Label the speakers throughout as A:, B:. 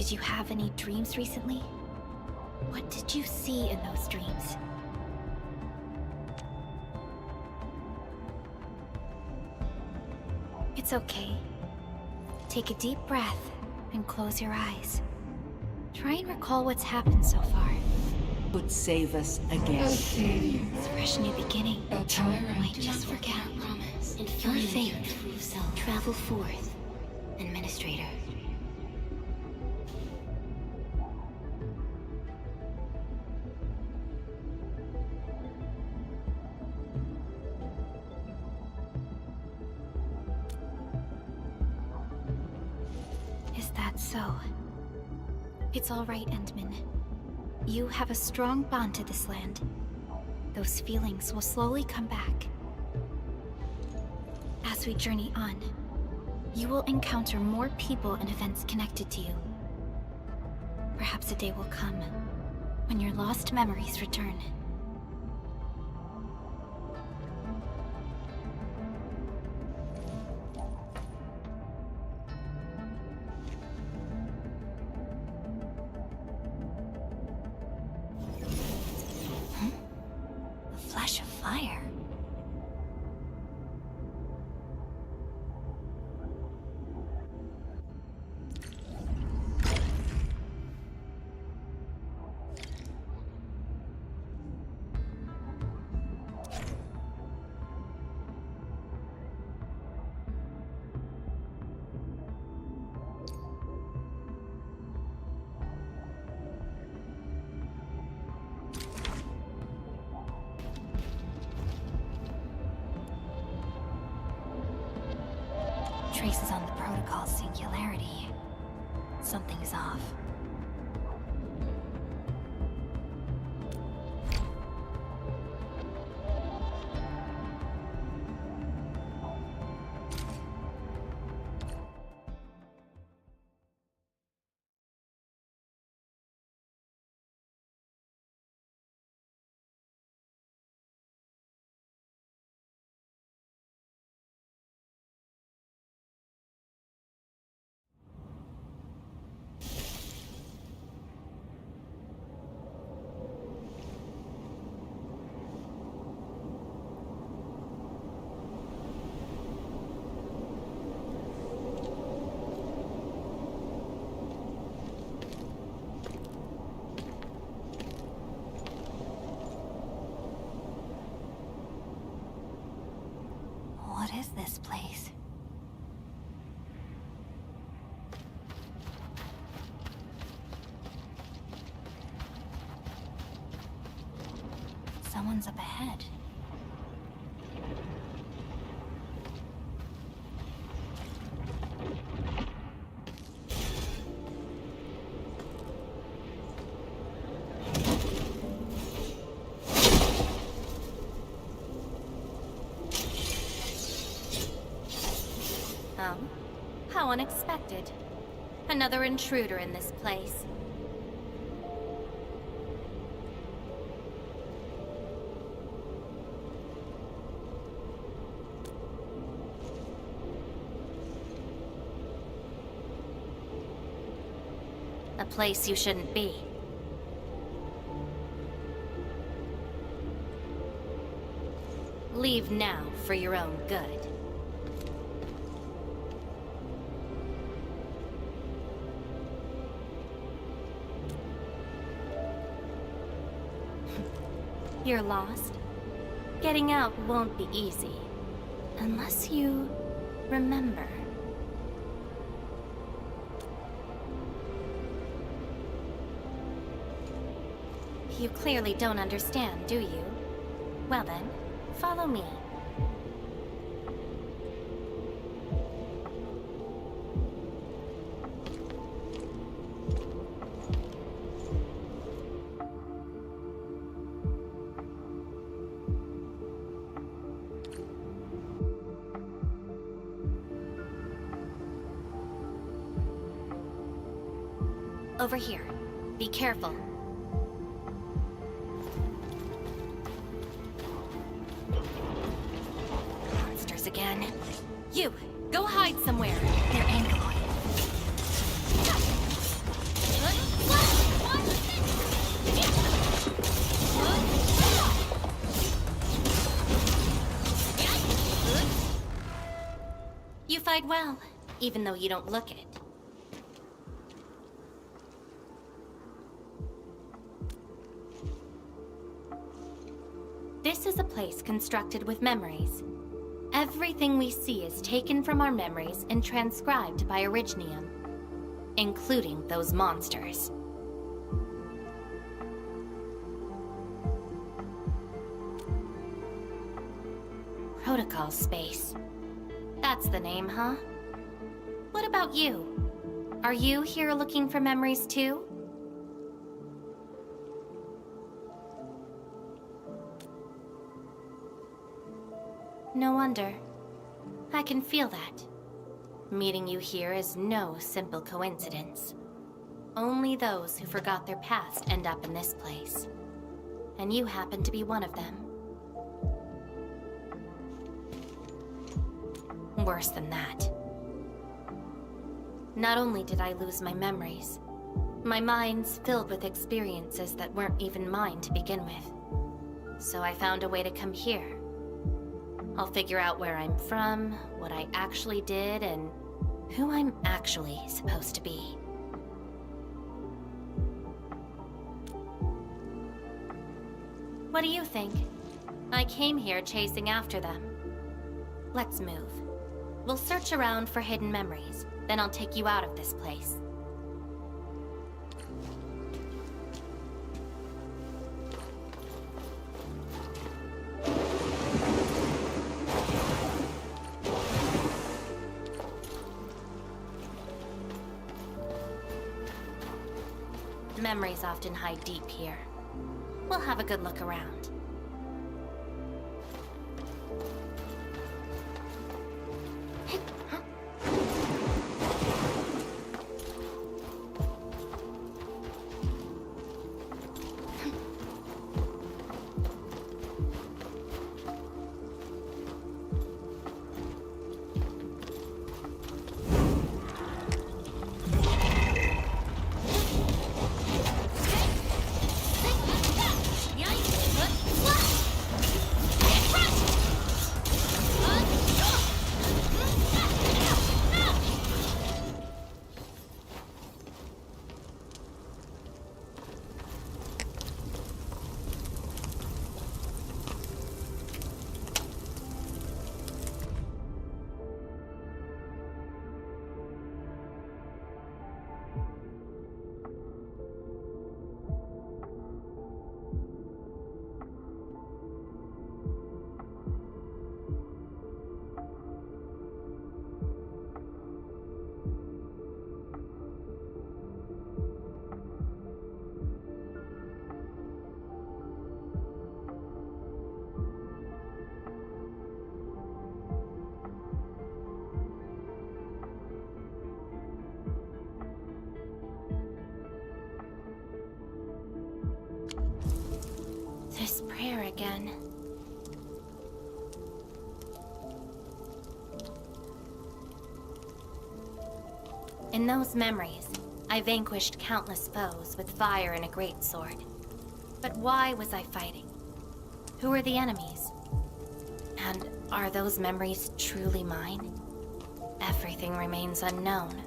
A: Did you have any dreams recently? What did you see in those dreams? It's okay. Take a deep breath and close your eyes. Try and recall what's happened so far.
B: Would save us again.
A: It's a fresh new beginning. Might just forget our promise. And your faith. Travel forth, Administrator. Is that so? It's all right, Endman. You have a strong bond to this land. Those feelings will slowly come back. As we journey on, you will encounter more people and events connected to you. Perhaps a day will come when your lost memories return. Flash of fire. Traces on the protocol's singularity. Something's off. What is this place? Someone's up ahead.
C: Oh? How unexpected. Another intruder in this place. A place you shouldn't be. Leave now for your own good. You're lost? Getting out won't be easy. Unless you remember. You clearly don't understand, do you? Well then, follow me. Over here. Be careful. Monsters again. You! Go hide somewhere! They're angry. You fight well, even though you don't look it. This is a place constructed with memories. Everything we see is taken from our memories and transcribed by Orignium, including those monsters. Protocol space. That's the name, huh? What about you? Are you here looking for memories too? No wonder. I can feel that. Meeting you here is no simple coincidence. Only those who forgot their past end up in this place. And you happen to be one of them. Worse than that. Not only did I lose my memories, my mind's filled with experiences that weren't even mine to begin with. So I found a way to come here. I'll figure out where I'm from, what I actually did, and who I'm actually supposed to be. What do you think? I came here chasing after them. Let's move. We'll search around for hidden memories, then I'll take you out of this place. Memories often hide deep here. We'll have a good look around. This prayer again. In those memories, I vanquished countless foes with fire and a greatsword. But why was I fighting? Who were the enemies? And are those memories truly mine? Everything remains unknown.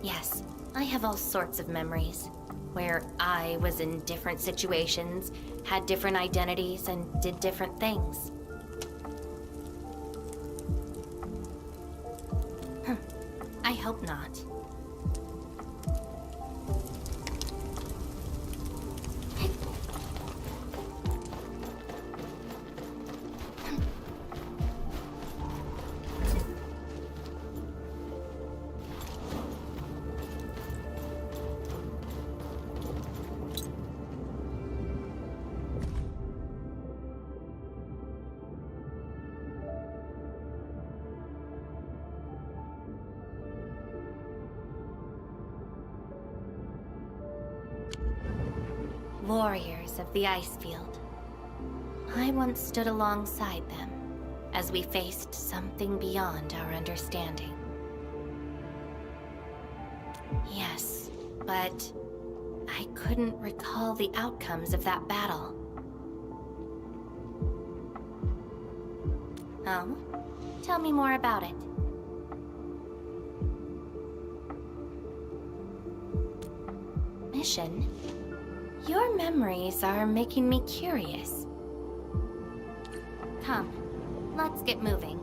C: Yes, I have all sorts of memories, where I was in different situations, had different identities, and did different things. I hope not. Warriors of the ice field. I once stood alongside them as we faced something beyond our understanding. Yes, but I couldn't recall the outcomes of that battle. Oh? Tell me more about it. Mission? Your memories are making me curious. Come, let's get moving.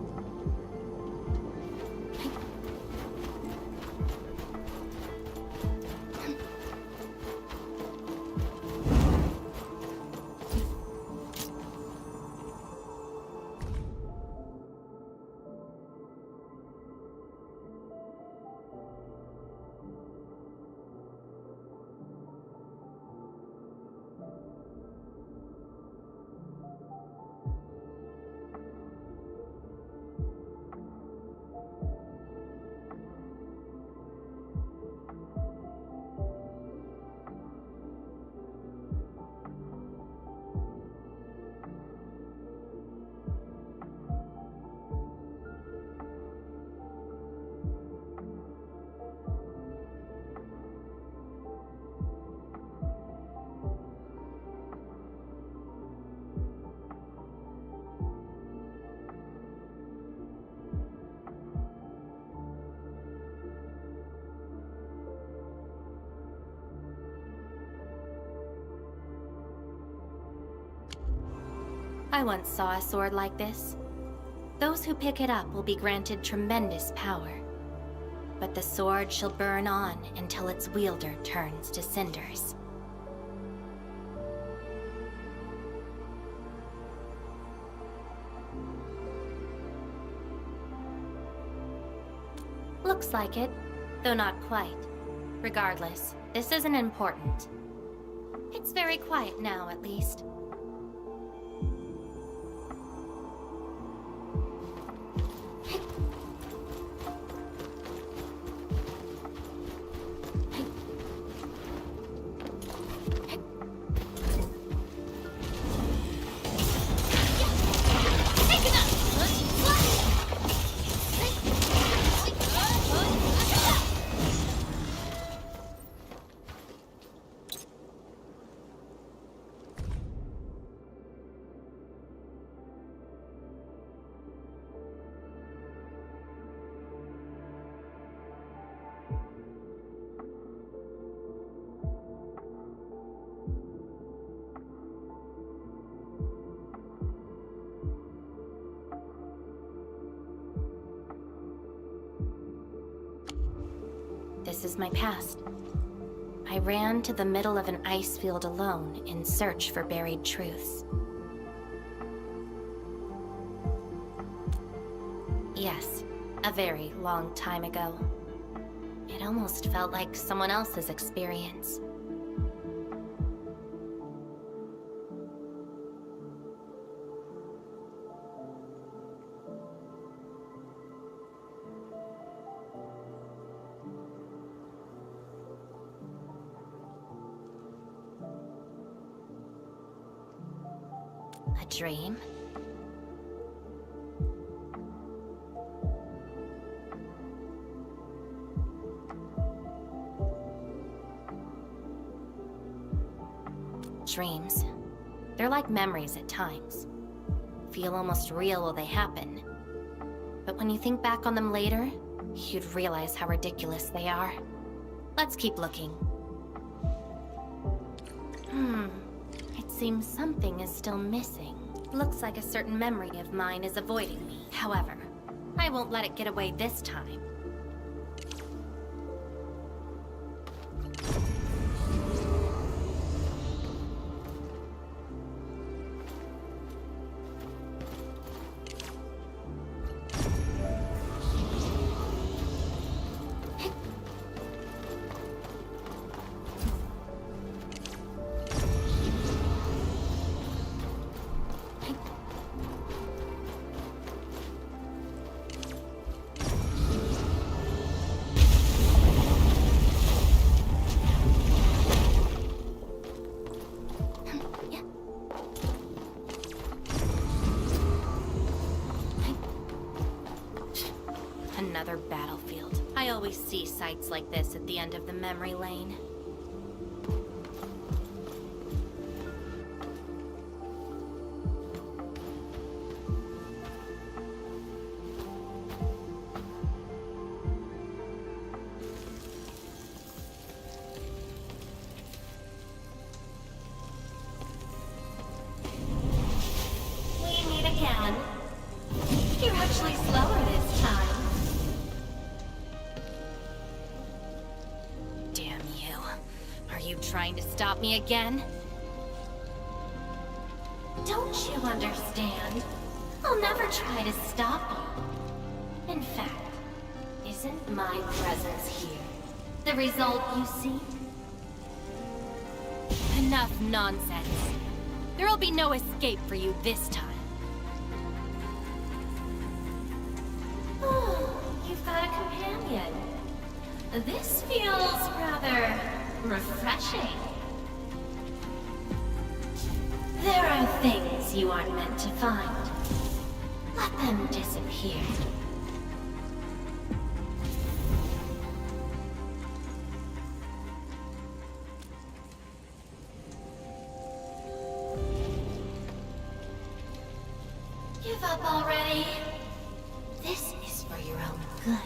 C: I once saw a sword like this. Those who pick it up will be granted tremendous power. But the sword shall burn on until its wielder turns to cinders. Looks like it, though not quite. Regardless, this isn't important. It's very quiet now, at least. This is my past. I ran to the middle of an ice field alone in search for buried truths. Yes, a very long time ago. It almost felt like someone else's experience. A dream? Dreams. They're like memories at times. Feel almost real while they happen. But when you think back on them later, you'd realize how ridiculous they are. Let's keep looking. It seems something is still missing. Looks like a certain memory of mine is avoiding me. However, I won't let it get away this time. Another battlefield. I always see sights like this at the end of the memory lane. again. You're actually slower this time. Damn you. Are you trying to stop me again? Don't you understand? I'll never try to stop you. In fact, isn't my presence here the result you seek? Enough nonsense. There'll be no escape for you this time. Oh, you've got a companion. This feels rather refreshing. There are things you aren't meant to find. Let them disappear. Give up already. This is for your own good.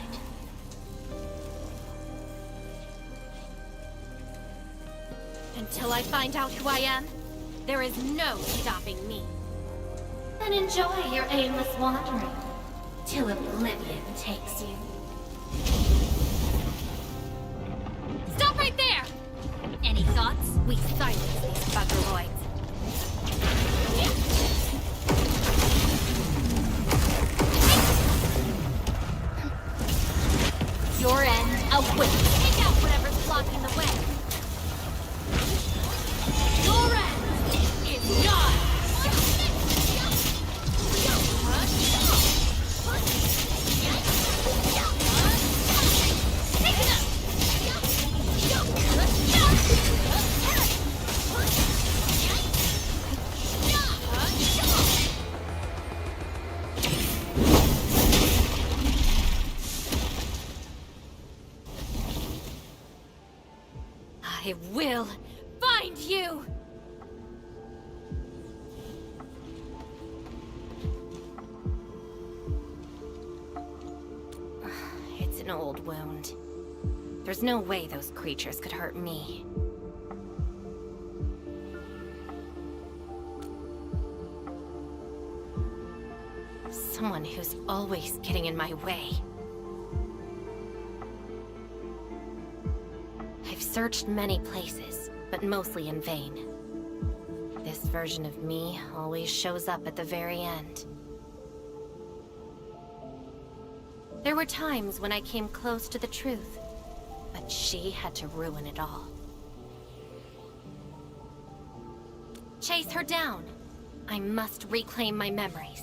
C: Until I find out who I am, there is no stopping me. Then enjoy your aimless wandering, till oblivion takes you. Stop right there! Any thoughts? We silence these buggerloids. Your end awaits. Take out whatever's blocking the way. Your end is not. I will find you! It's an old wound. There's no way those creatures could hurt me. Someone who's always getting in my way. I've searched many places, but mostly in vain. This version of me always shows up at the very end. There were times when I came close to the truth, but she had to ruin it all. Chase her down. I must reclaim my memories.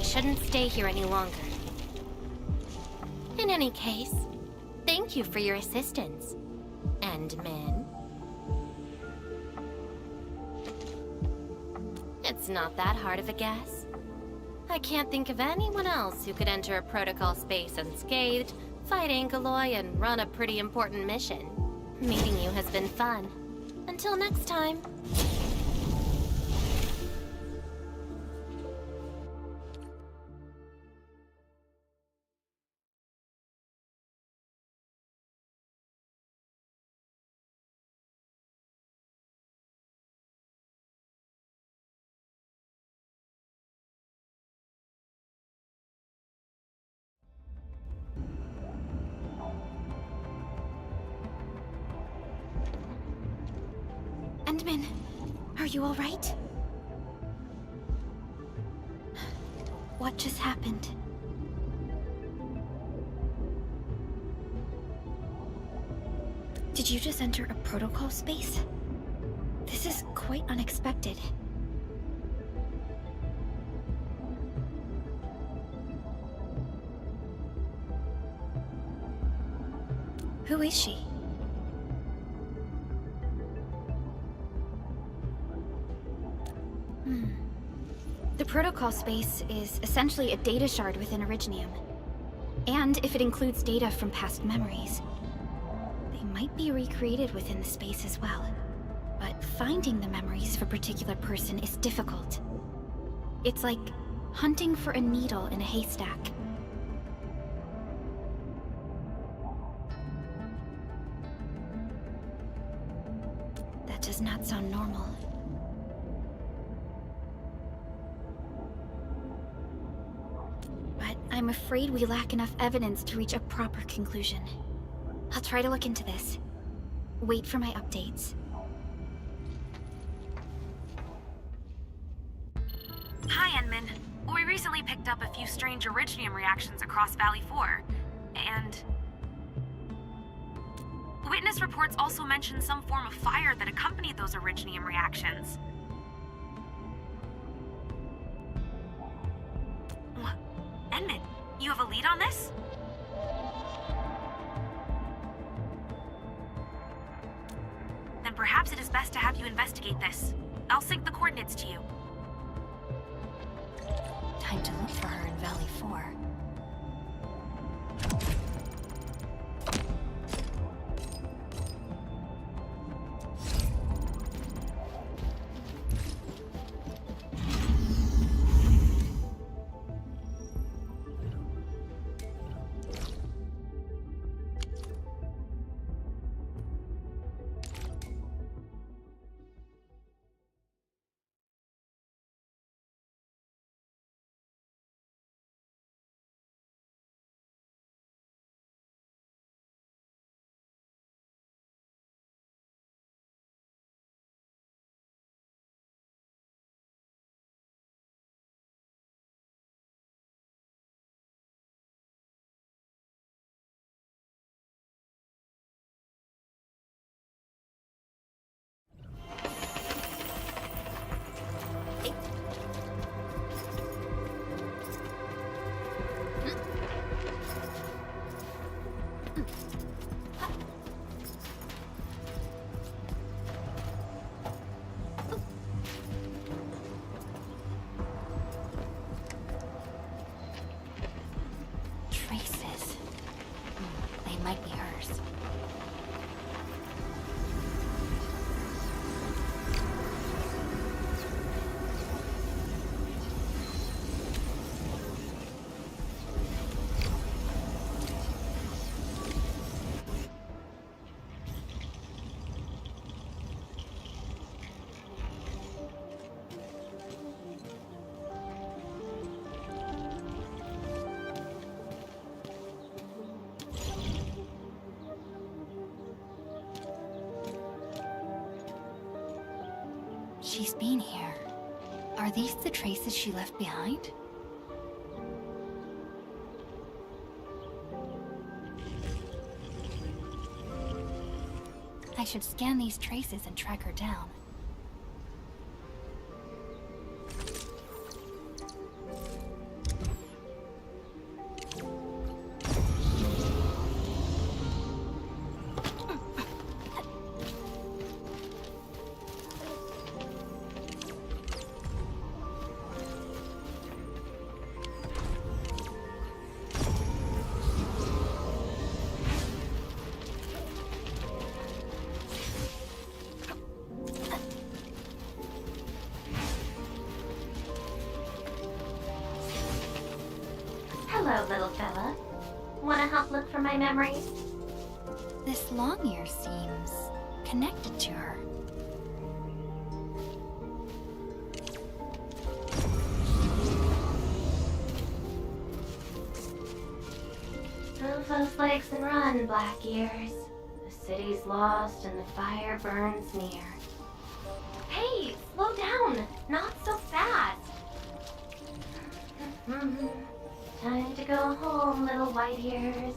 C: Shouldn't stay here any longer. In any case, thank you for your assistance, Endman. It's not that hard of a guess. I can't think of anyone else who could enter a protocol space unscathed, fight Angeloy, and run a pretty important mission. Meeting you has been fun. Until next time.
A: Endman, are you all right? What just happened? Did you just enter a protocol space? This is quite unexpected. Who is she? The protocol space is essentially a data shard within Originium. And if it includes data from past memories, they might be recreated within the space as well. But finding the memories of a particular person is difficult. It's like hunting for a needle in a haystack. does not sound normal. But I'm afraid we lack enough evidence to reach a proper conclusion. I'll try to look into this. Wait for my updates.
D: Hi, Enman. We recently picked up a few strange Originium reactions across Valley 4, and... Witness reports also mention some form of fire that accompanied those Originium reactions. Enman, you have a lead on this? Then perhaps it is best to have you investigate this. I'll sync the coordinates to you.
C: Time to look for her in Valley 4. Traces. They might be hers. She's been here. Are these the traces she left behind? I should scan these traces and track her down.
E: Hello, little fella. Wanna help look for my memories?
C: This long ear seems connected to her.
E: Move those legs and run, black ears. The city's lost and the fire burns near. Hey, slow down! Not so fast! Time to go home, little white ears.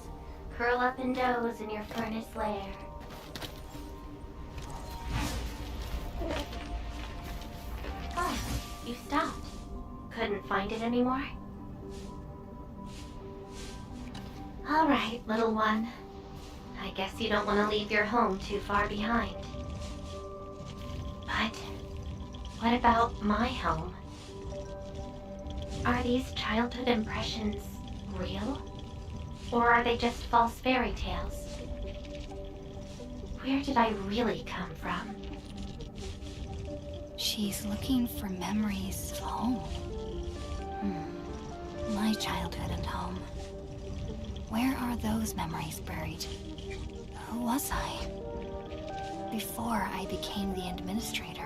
E: Curl up and doze in your furnace lair. Oh, you stopped. Couldn't find it anymore? All right, little one. I guess you don't want to leave your home too far behind. But what about my home? Are these childhood impressions real? Or are they just false fairy tales? Where did I really come from?
C: She's looking for memories of home. My childhood and home. Where are those memories buried? Who was I?
A: before I became the administrator.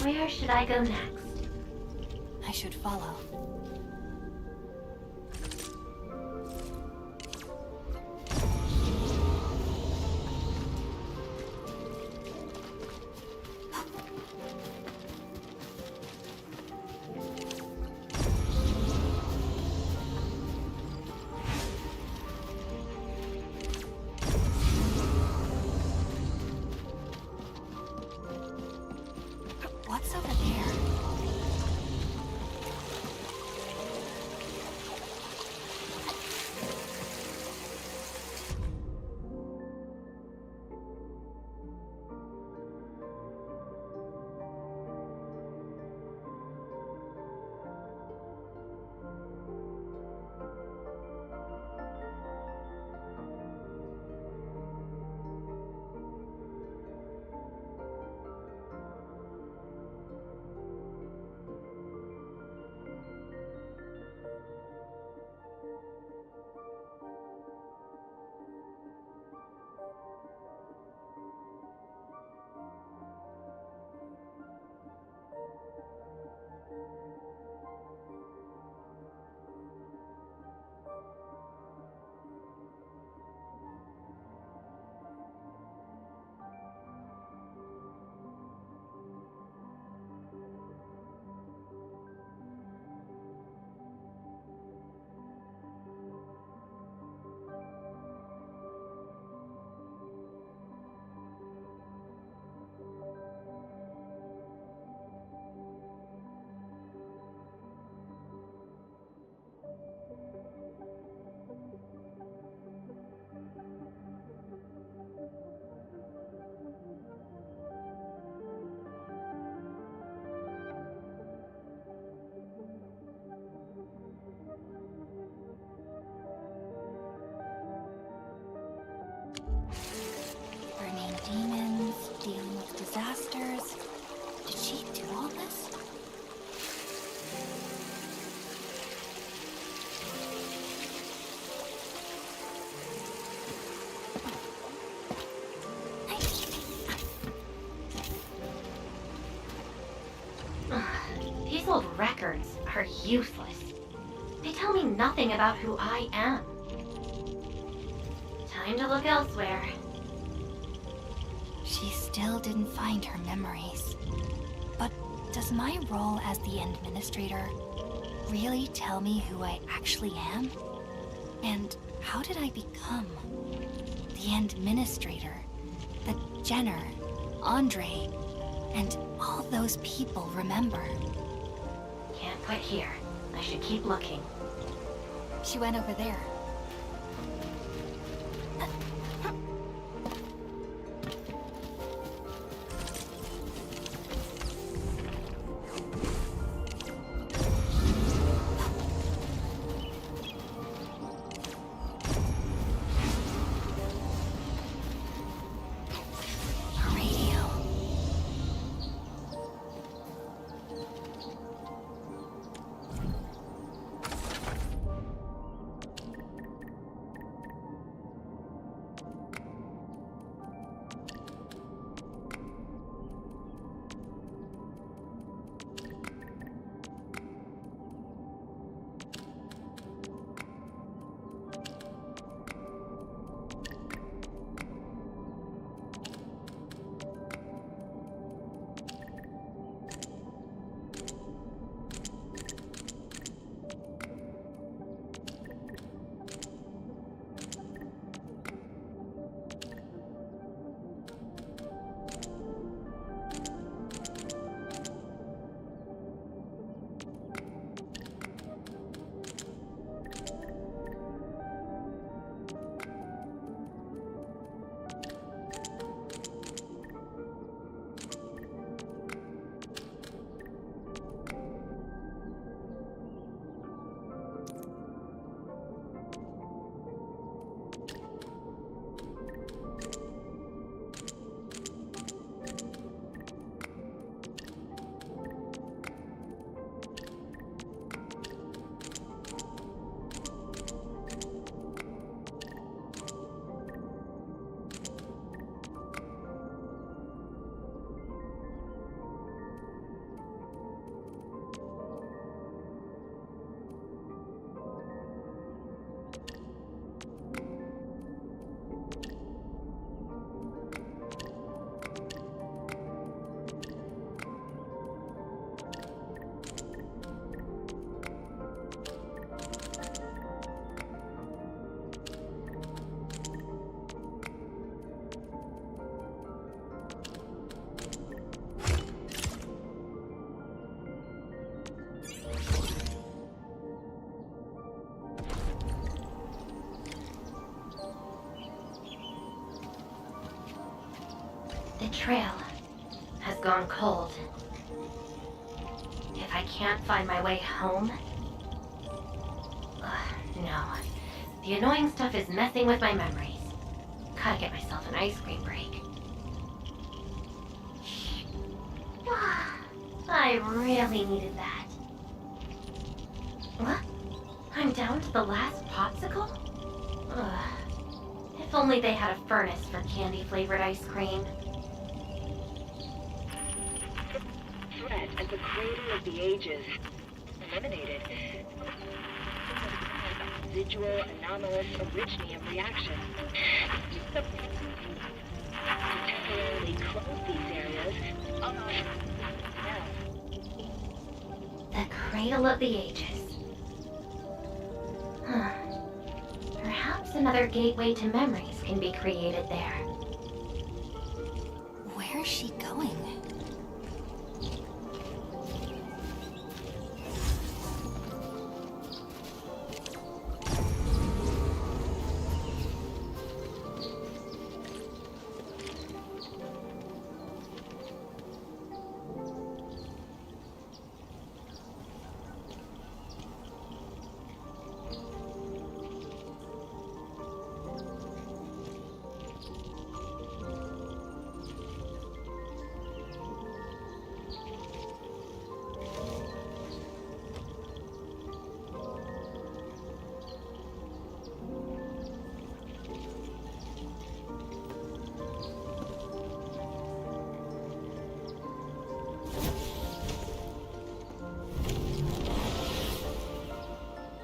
E: Where should I go next?
A: I should follow. What's over there? Burning demons, dealing with disasters. Did she do all this?
E: These old records are useless. They tell me nothing about who I am. Time to look elsewhere.
A: She still didn't find her memories. But does my role as the administrator really tell me who I actually am? And how did I become the administrator that Jenner, Andre, and all those people remember?
E: Can't quit here. I should keep looking.
A: She went over there.
E: The trail has gone cold. If I can't find my way home... no. The annoying stuff is messing with my memories. Gotta get myself an ice cream break. I really needed that. What? I'm down to the last popsicle? Ugh. If only they had a furnace for candy-flavored ice cream.
F: Threat at the cradle of the ages. Eliminated. Residual anomalous originium reaction. To temporarily close these areas.
E: The cradle of the ages. Huh. Perhaps another gateway to memories can be created there.
C: Where is she going?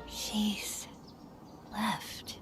C: She's left.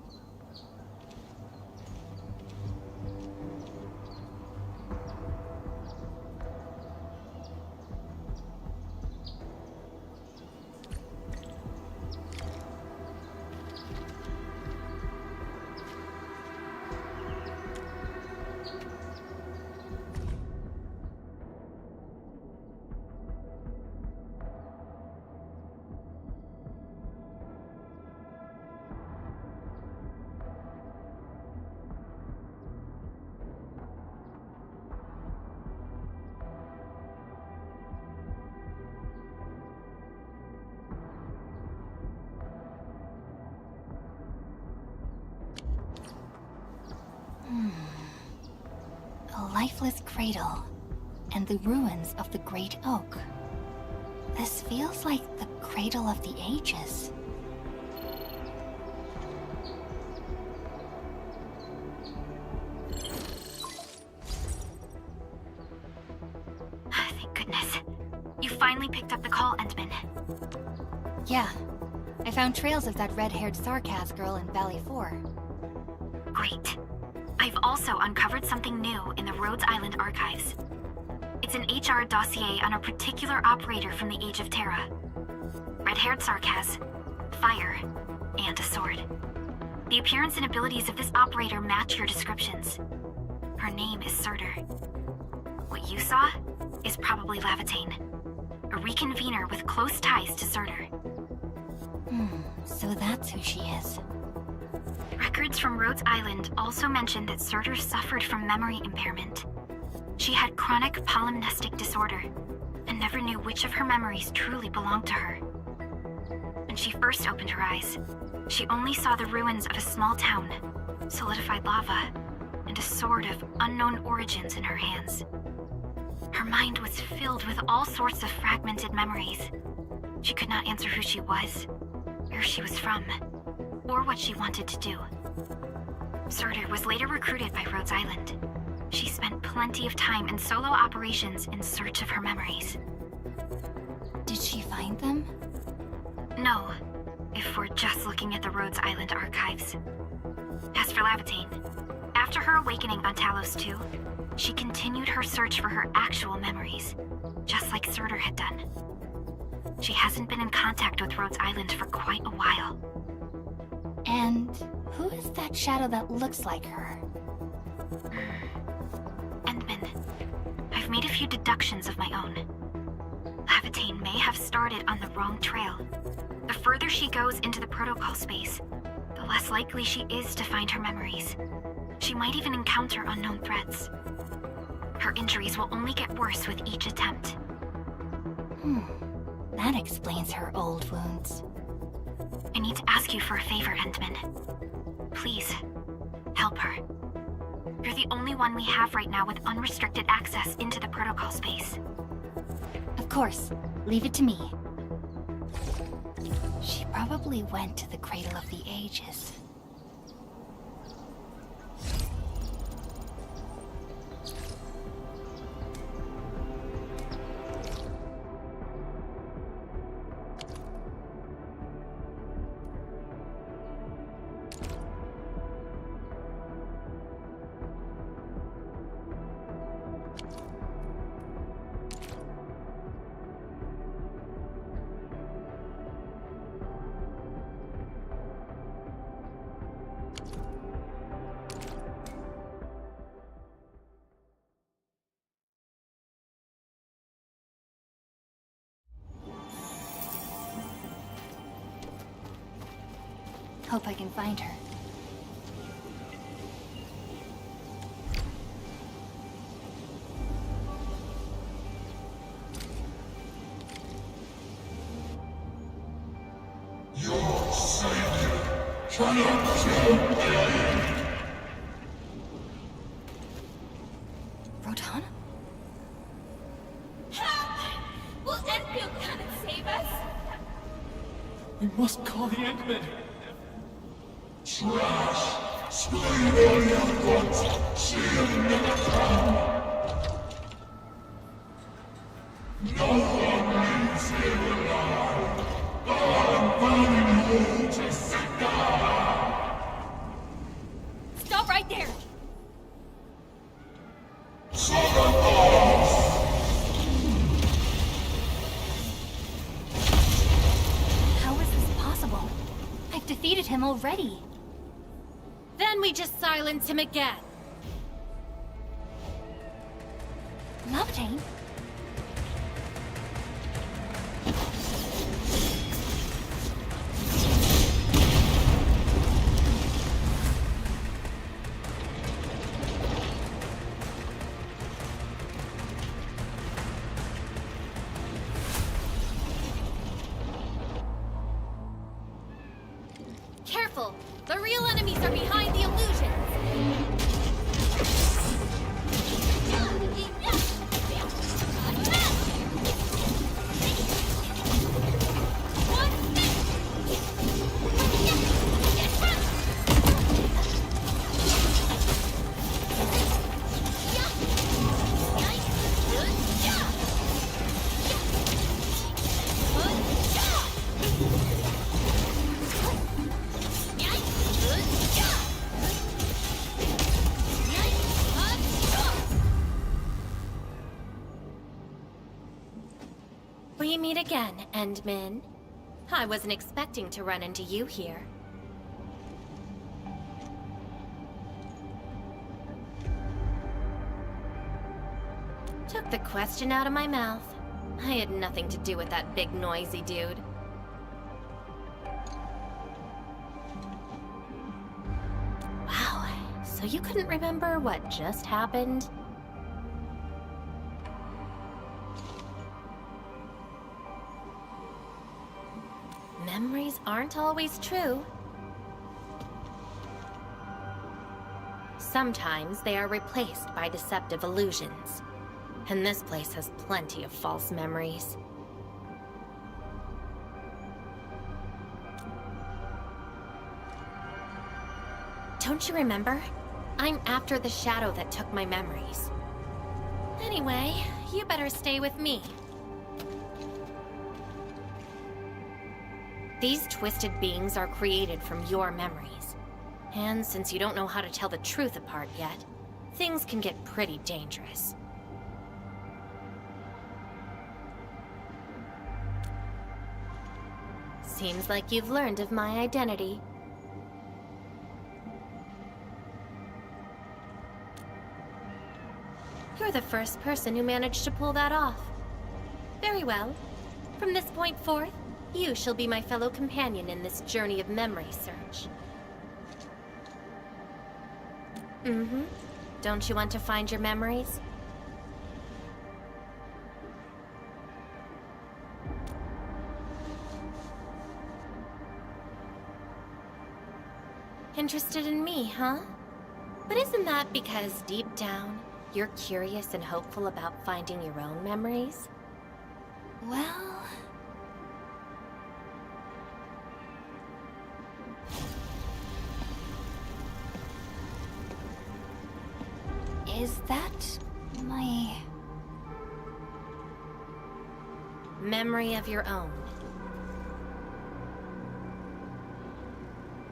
C: A lifeless cradle, and the ruins of the Great Oak. This feels like the cradle of the ages.
D: Thank goodness. You finally picked up the call, Entman.
C: Yeah, I found trails of that red-haired Sarkaz girl in Valley 4.
D: Great. I've also uncovered something new in the Rhodes Island archives. It's an HR dossier on a particular operator from the Age of Terra. Red-haired Sarkaz, fire, and a sword. The appearance and abilities of this operator match your descriptions. Her name is Surtur. What you saw is probably Lavatane, a reconvener with close ties to Surtur.
C: So that's who she is.
D: Records from Rhodes Island also mention that Surtur suffered from memory impairment. She had chronic polymnestic disorder, and never knew which of her memories truly belonged to her. When she first opened her eyes, she only saw the ruins of a small town, solidified lava, and a sword of unknown origins in her hands. Her mind was filled with all sorts of fragmented memories. She could not answer who she was, where she was from, or what she wanted to do. Surtur was later recruited by Rhodes Island. She spent plenty of time in solo operations in search of her memories.
C: Did she find them?
D: No, if we're just looking at the Rhodes Island archives. As for Lavatane, after her awakening on Talos 2, she continued her search for her actual memories, just like Surtur had done. She hasn't been in contact with Rhodes Island for quite a while.
C: And who is that shadow that looks like her?
D: Endman, I've made a few deductions of my own. Lavatane may have started on the wrong trail. The further she goes into the protocol space, the less likely she is to find her memories. She might even encounter unknown threats. Her injuries will only get worse with each attempt.
A: That explains her old wounds.
D: I need to ask you for a favor, Endman. Please, help her. You're the only one we have right now with unrestricted access into the protocol space.
A: Of course. Leave it to me. She probably went to the Cradle of the Ages. Hope I can find her.
G: Your savior cannot kill me.
A: Rodan?
C: Will Enfield come and save us?
H: We must call the Endmen.
G: Trash! Scream all you want! She'll never come! No one leaves here alive! I'm burning you to cinder!
C: Stop right there!
A: How is this possible? I've defeated him already.
C: Then we just silence him again.
A: Labdane?
C: Careful! The real enemies are behind the illusions! We meet again, Endman. I wasn't expecting to run into you here. Took the question out of my mouth. I had nothing to do with that big noisy dude. Wow, so you couldn't remember what just happened? Memories aren't always true. Sometimes they are replaced by deceptive illusions. And this place has plenty of false memories. Don't you remember? I'm after the shadow that took my memories. Anyway, you better stay with me. These twisted beings are created from your memories. And since you don't know how to tell the truth apart yet, things can get pretty dangerous. Seems like you've learned of my identity. You're the first person who managed to pull that off. Very well. From this point forth, you shall be my fellow companion in this journey of memory search. Mm-hmm. Don't you want to find your memories? Interested in me, huh? But isn't that because deep down, you're curious and hopeful about finding your own memories?
A: Well... Is that my...
C: Memory of your own.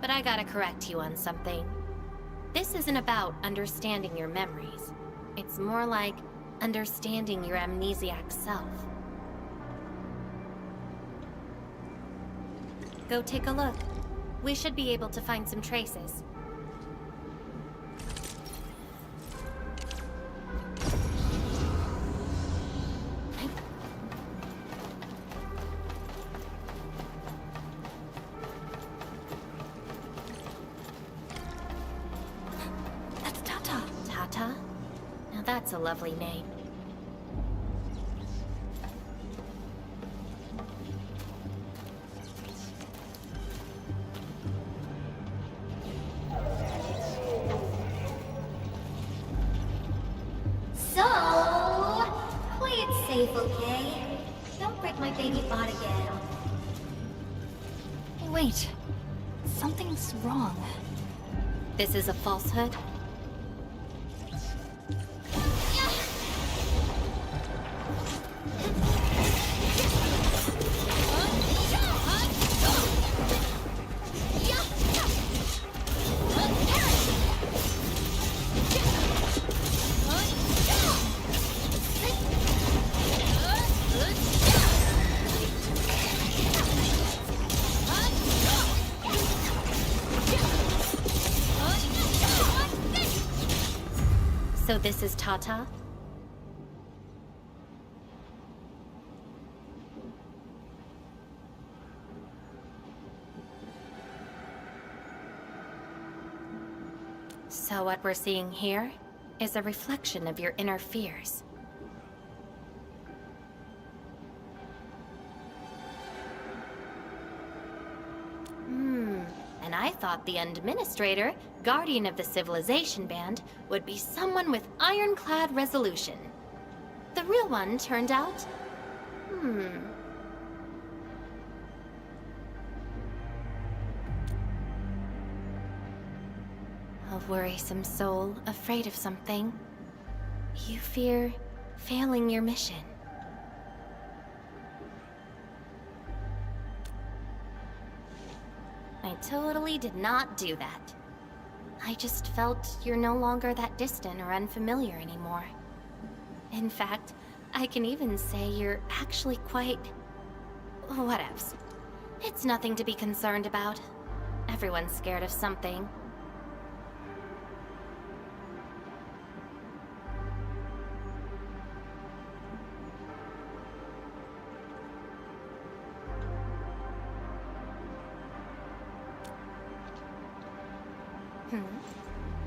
C: But I gotta correct you on something. This isn't about understanding your memories. It's more like understanding your amnesiac self. Go take a look. We should be able to find some traces.
A: That's Tata.
C: Tata? Now that's a lovely name.
E: So, play it safe, okay? Don't break my baby bot again.
A: Wait. Something's wrong.
C: This is a falsehood? So this is Tata? So what we're seeing here is a reflection of your inner fears. And I thought the Administrator, Guardian of the Civilization Band, would be someone with ironclad resolution. The real one turned out... A worrisome soul, afraid of something. You fear failing your mission. I totally did not do that. I just felt you're no longer that distant or unfamiliar anymore. In fact, I can even say you're actually quite... whatevs. It's nothing to be concerned about. Everyone's scared of something.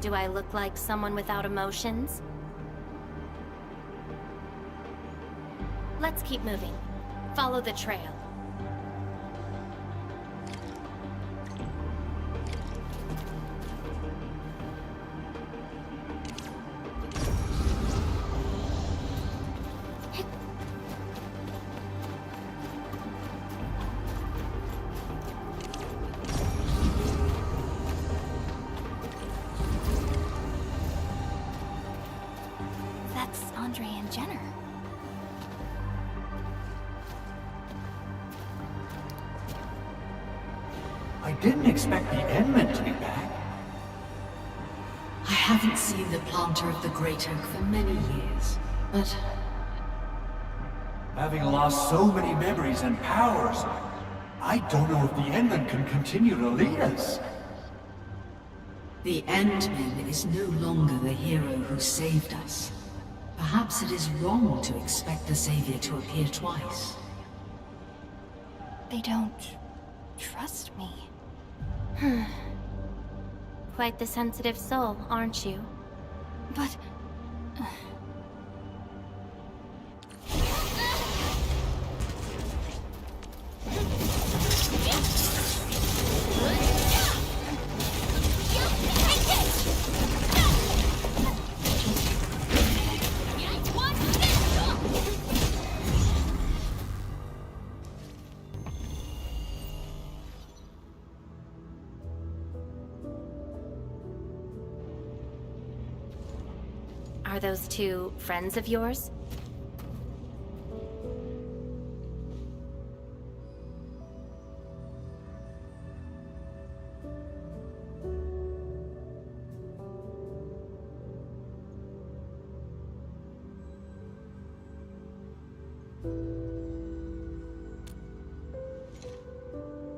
C: Do I look like someone without emotions? Let's keep moving. Follow the trail.
A: That's Andre and Jenner.
I: I didn't expect the Endmen to be back.
B: I haven't seen the planter of the Great Oak for many years, but
I: Having lost so many memories and powers, I don't know if the Endmen can continue to lead us.
B: the Endman is no longer the hero who saved us. Perhaps it is wrong to expect the Savior to appear twice.
A: They don't trust me.
C: Quite the sensitive soul, aren't you?
A: But...
C: Are those two friends of yours?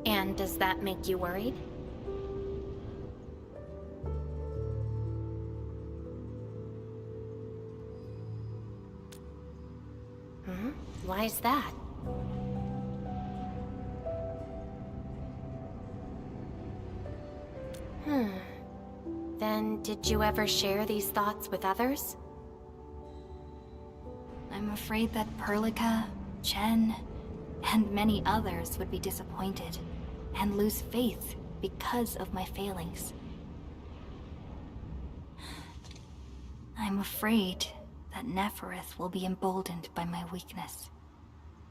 C: And does that make you worried? Why is that? Then did you ever share these thoughts with others?
D: I'm afraid that Perlica, Chen, and many others would be disappointed and lose faith because of my failings. I'm afraid that Nefereth will be emboldened by my weakness.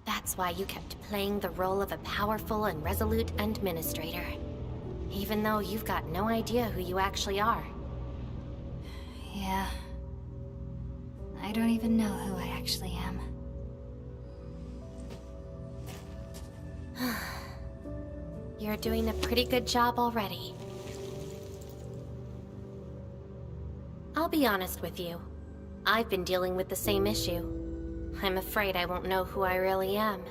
C: That's why you kept playing the role of a powerful and resolute administrator. Even though you've got no idea who you actually are.
D: Yeah. I don't even know who I actually am.
C: You're doing a pretty good job already. I'll be honest with you. I've been dealing with the same issue. I'm afraid I won't know who I really am.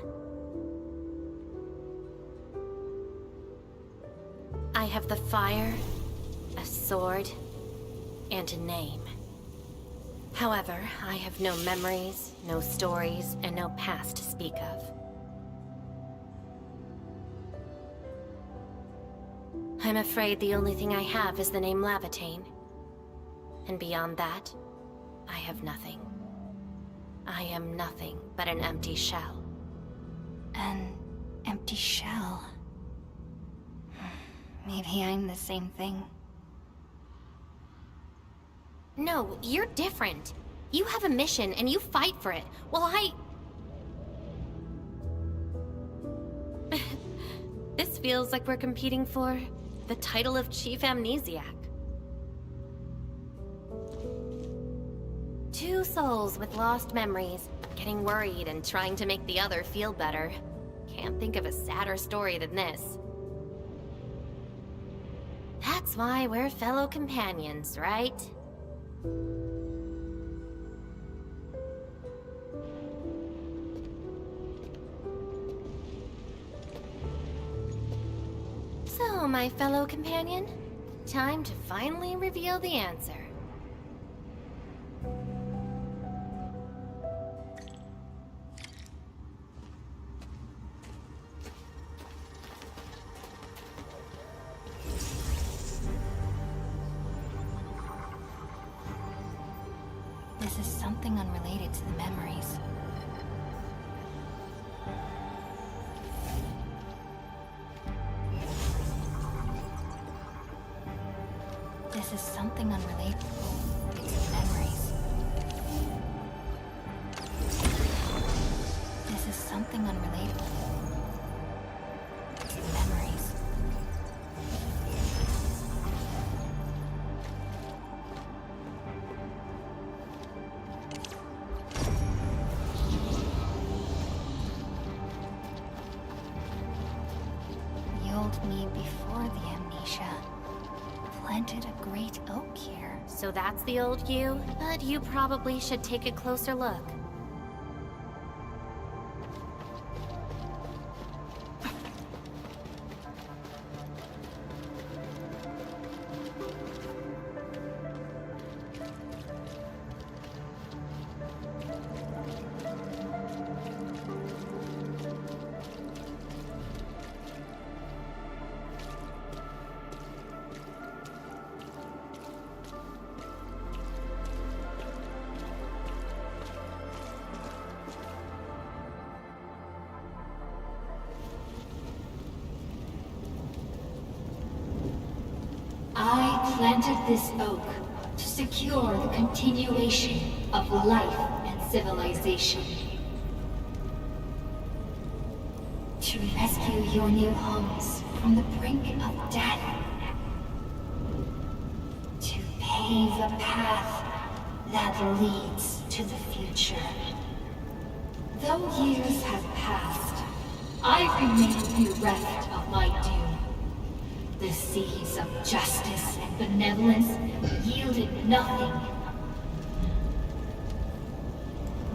C: I have the fire, a sword, and a name. However, I have no memories, no stories, and no past to speak of. I'm afraid the only thing I have is the name Lavatane. And beyond that, I have nothing. I am nothing but an empty shell.
D: An empty shell. Maybe I'm the same thing.
C: No, you're different. You have a mission and you fight for it, while This feels like we're competing for the title of Chief Amnesiac. Two souls with lost memories, getting worried and trying to make the other feel better. Can't think of a sadder story than this. That's why we're fellow companions, right? So, my fellow companion, time to finally reveal the answer.
D: This is something unrelated to the memories. This is something unrelated to the memories. This is something unrelated to the memories. The old me before the amnesia planted a great oak here.
C: So that's the old you, but you probably should take a closer look.
B: I planted this oak to secure the continuation of life and civilization. To rescue your new homes from the brink of death. To pave a path that leads to the future. Though years have passed, I remain bereft of my due. The seeds of justice and benevolence yielded nothing.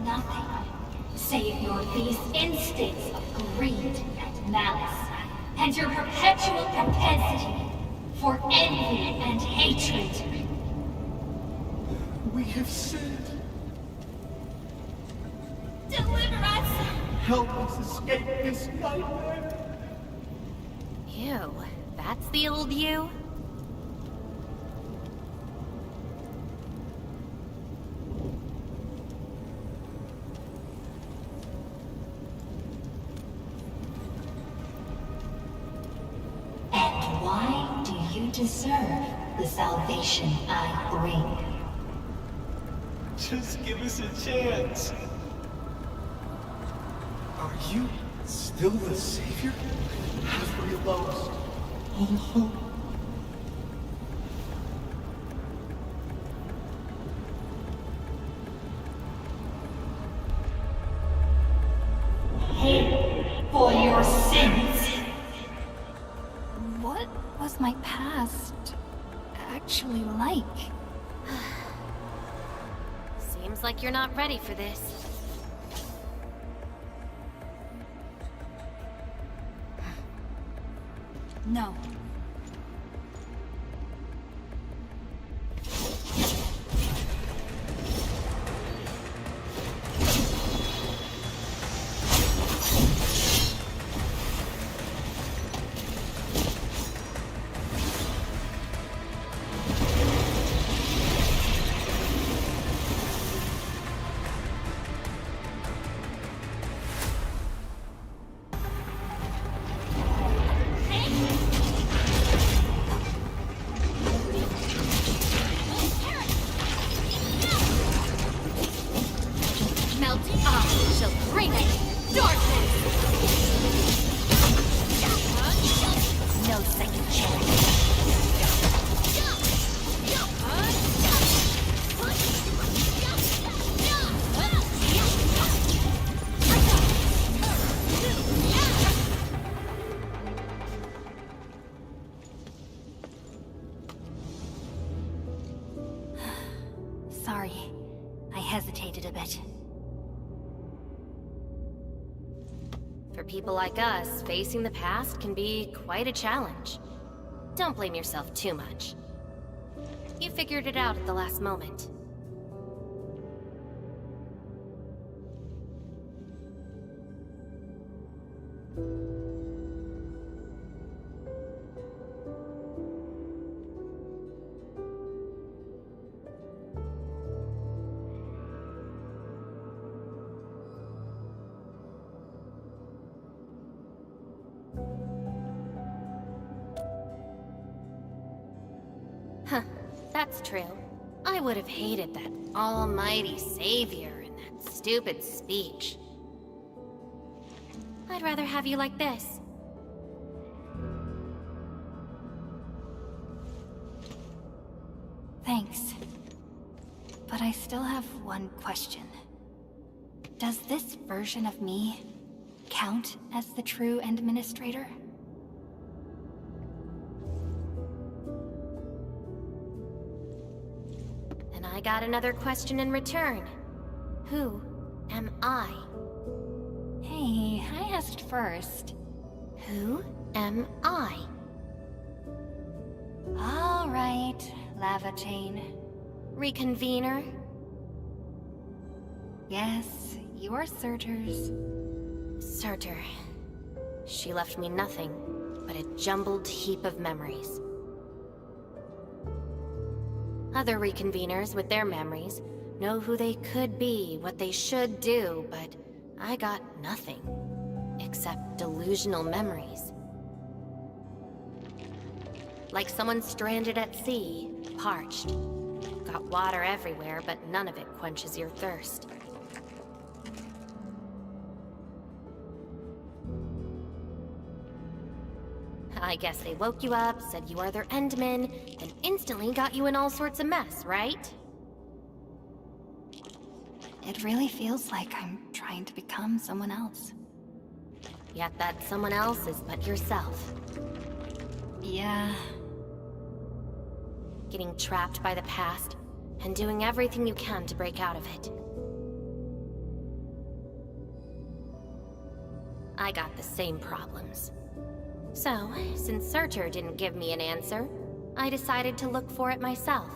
B: Nothing, save your base instincts of greed and malice, and your perpetual propensity for envy and hatred.
H: We have sinned.
B: Deliver us!
H: Help us escape this nightmare.
C: Ew, that's the old you?
B: And why do you deserve the salvation I bring?
H: Just give us a chance. Are you still the savior? Have we lost all hope?
B: Pay for your sins!
A: What was my past actually like?
C: Seems like you're not ready for this.
A: No. Sorry, I hesitated a bit.
C: For people like us, facing the past can be quite a challenge. Don't blame yourself too much. You figured it out at the last moment. Huh, that's true. I would have hated that almighty savior and that stupid speech. I'd rather have you like this.
A: Thanks. But I still have one question. Does this version of me count as the true administrator?
C: And I got another question in return. Who am I?
A: Hey, I asked first.
C: Who am I?
A: All right, Lava Chain.
C: Reconvener?
A: Yes, you are Surtur's.
C: Surtur. She left me nothing but a jumbled heap of memories. Other Reconveners with their memories know who they could be, what they should do, but I got nothing except delusional memories. Like someone stranded at sea, parched. Got water everywhere, but none of it quenches your thirst. I guess they woke you up, said you are their Endman, and instantly got you in all sorts of mess, right?
A: It really feels like I'm trying to become someone else.
C: Yet that someone else is but yourself.
A: Yeah.
C: Getting trapped by the past, and doing everything you can to break out of it. I got the same problems. So, since Searcher didn't give me an answer, I decided to look for it myself.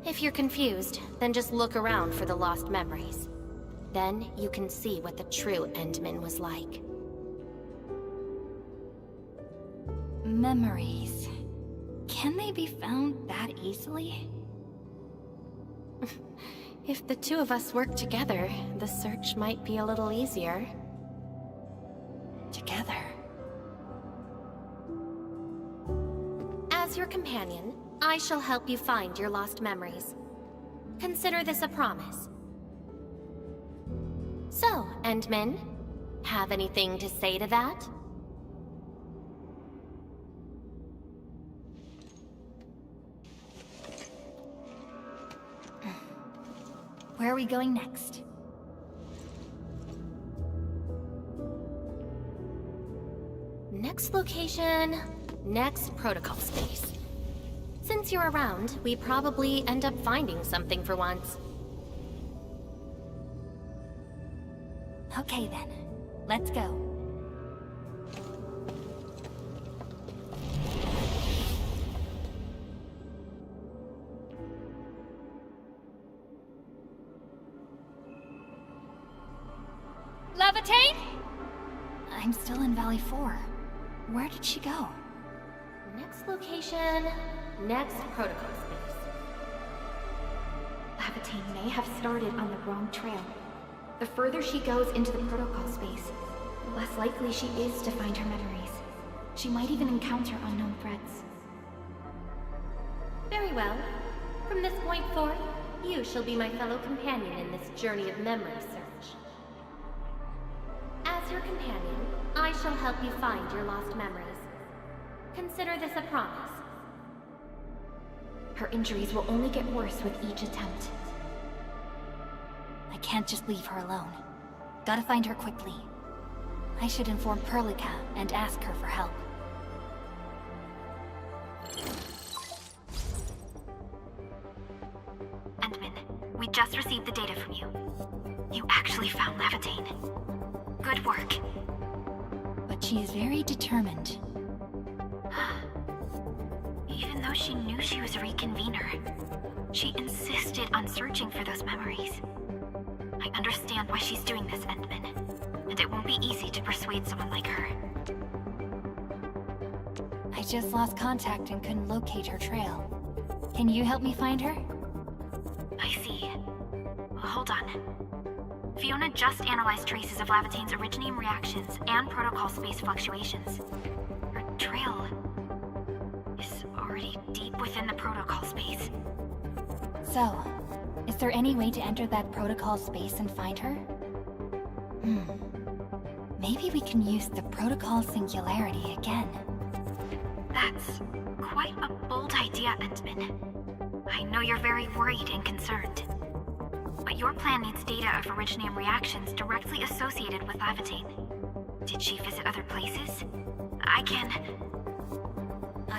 C: If you're confused, then just look around for the lost memories. Then you can see what the true Endman was like.
A: Memories. Can they be found that easily?
C: If the two of us work together, the search might be a little easier.
A: Together.
C: As your companion, I shall help you find your lost memories. Consider this a promise. So, Endman, have anything to say to that?
A: Where are we going next?
C: Next location, next protocol space. Since you're around, we probably end up finding something for once.
A: Okay then, let's go.
D: Levitate?
A: I'm still in Valley 4. Where did she go?
C: Next location, next protocol space.
A: Levitate may have started on the wrong trail. The further she goes into the protocol space, the less likely she is to find her memories. She might even encounter unknown threats.
C: Very well. From this point forth, you shall be my fellow companion in this journey of memory search. As your companion, I shall help you find your lost memories. Consider this a promise.
A: Her injuries will only get worse with each attempt. I can't just leave her alone. Gotta find her quickly. I should inform Perlica and ask her for help.
D: Endman, we just received the data from you. You actually found Levitate. Good work.
A: But she is very determined.
D: Even though she knew she was a reconvener, she insisted on searching for those memories. I understand why she's doing this, Endman, and it won't be easy to persuade someone like her.
A: I just lost contact and couldn't locate her trail. Can you help me find her?
D: I see. Hold on. Fiona just analyzed traces of Lavitane's originium reactions and protocol space fluctuations. Her trail is already deep within the protocol space.
A: So, is there any way to enter that protocol space and find her? Maybe we can use the protocol singularity again.
D: That's quite a bold idea, Endman. I know you're very worried and concerned. But your plan needs data of originium reactions directly associated with Levitate. Did she visit other places? I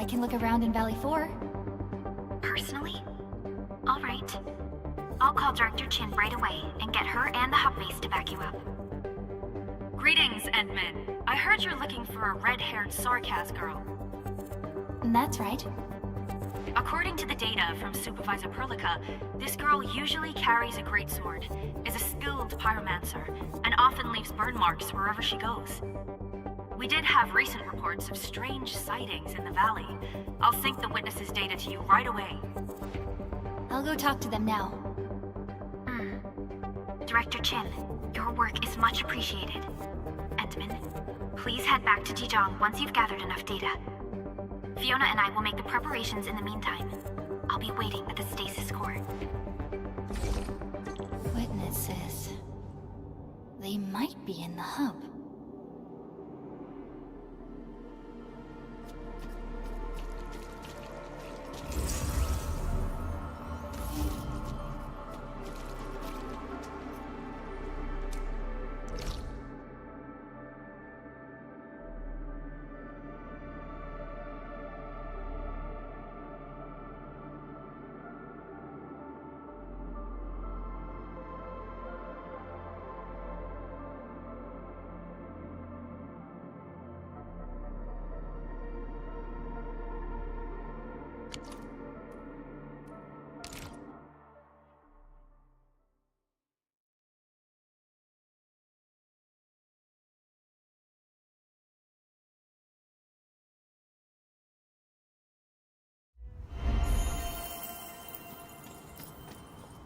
A: can look around in Valley 4.
D: Personally? Alright. I'll call Director Chin right away and get her and the hub base to back you up.
J: Greetings, Endman. I heard you're looking for a red-haired Sarkaz girl.
A: That's right.
J: According to the data from Supervisor Perlica, this girl usually carries a greatsword, is a skilled pyromancer, and often leaves burn marks wherever she goes. We did have recent reports of strange sightings in the valley. I'll sync the witnesses' data to you right away.
A: I'll go talk to them now.
D: Director Chin, your work is much appreciated. Endman, please head back to Jijong once you've gathered enough data. Fiona and I will make the preparations in the meantime. I'll be waiting at the stasis core.
A: Witnesses. They might be in the hub.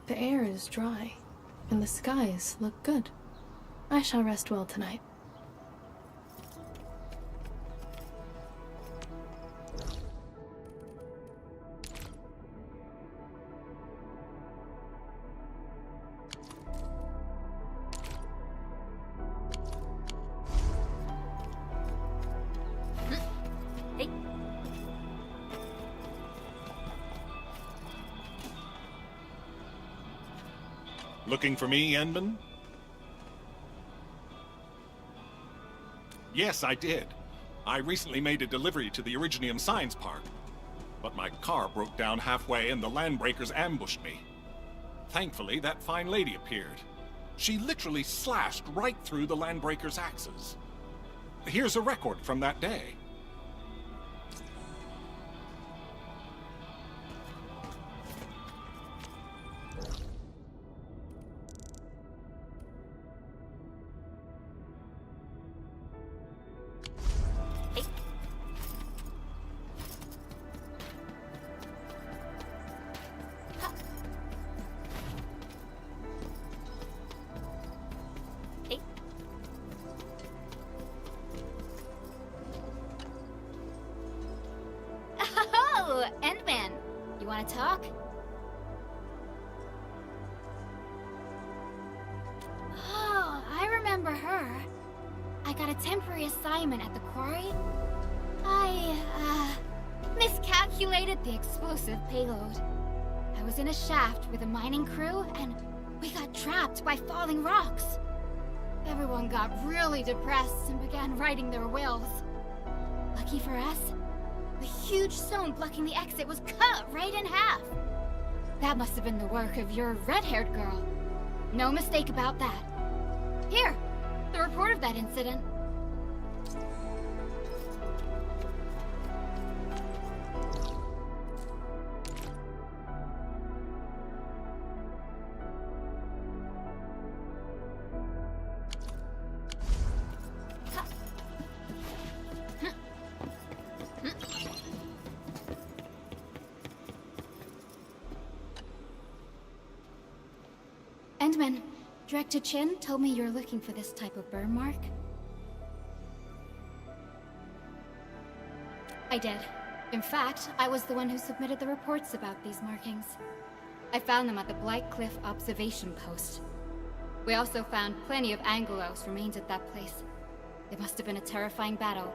K: The air is dry, and the skies look good. I shall rest well tonight.
L: Looking for me, Enman? Yes, I did. I recently made a delivery to the Originium Science Park. But my car broke down halfway and the landbreakers ambushed me. Thankfully, that fine lady appeared. She literally slashed right through the landbreakers' axes. Here's a record from that day.
A: Oh, Endman. You want to talk? Oh, I remember her. I got a temporary assignment at the quarry. I, miscalculated the explosive payload. I was in a shaft with a mining crew, and we got trapped by falling rocks. Everyone got really depressed and began writing their wills. Lucky for us, the huge stone blocking the exit was cut right in half. That must have been the work of your red-haired girl. No mistake about that. Here, the report of that incident. Endman, Director Chin told me you're looking for this type of burn mark. I did. In fact, I was the one who submitted the reports about these markings. I found them at the Blight Cliff observation post. We also found plenty of Anglos remains at that place. It must have been a terrifying battle.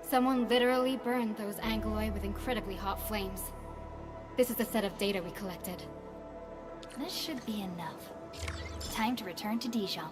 A: Someone literally burned those Angloi with incredibly hot flames. This is a set of data we collected.
D: This should be enough. Time to return to Dijon.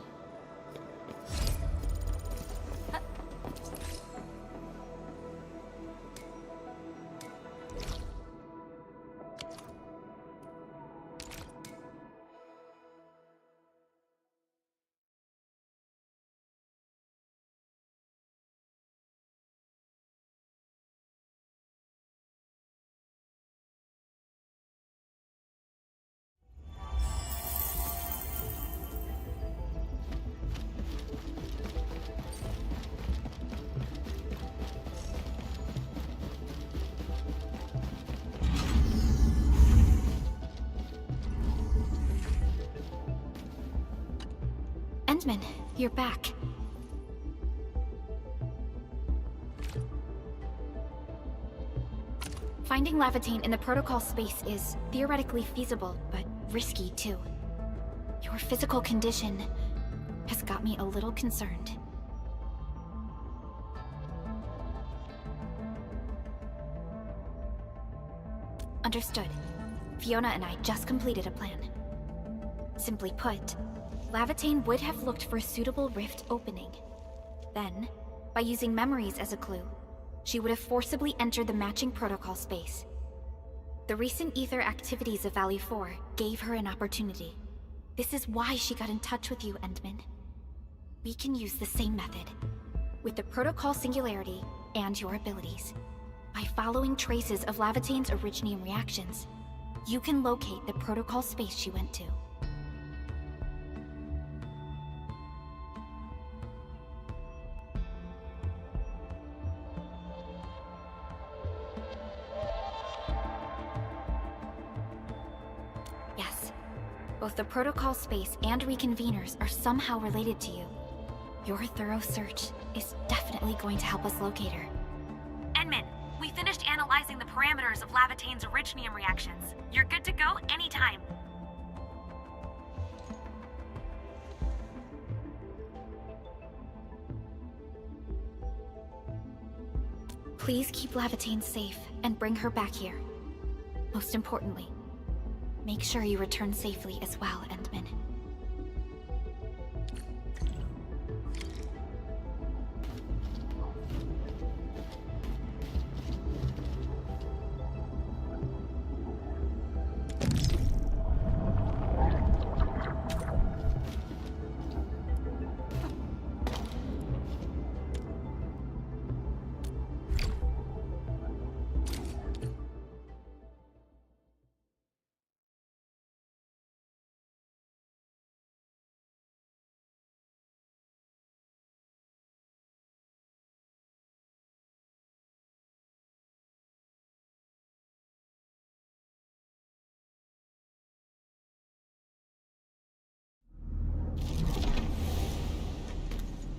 A: Endman, you're back. Finding Lavitane in the protocol space is theoretically feasible, but risky too. Your physical condition has got me a little concerned. Understood. Fiona and I just completed a plan. Simply put, Lavitane would have looked for a suitable rift opening. Then, by using memories as a clue, she would have forcibly entered the matching protocol space. The recent ether activities of Valley 4 gave her an opportunity. This is why she got in touch with you, Endman. We can use the same method, with the protocol singularity and your abilities. By following traces of Lavitane's Originium reactions, you can locate the protocol space she went to. Both the protocol space and reconveners are somehow related to you. Your thorough search is definitely going to help us locate her.
J: Enman, we finished analyzing the parameters of Lavatane's originium reactions. You're good to go anytime.
A: Please keep Lavatane safe and bring her back here. Most importantly, make sure you return safely as well, Endman.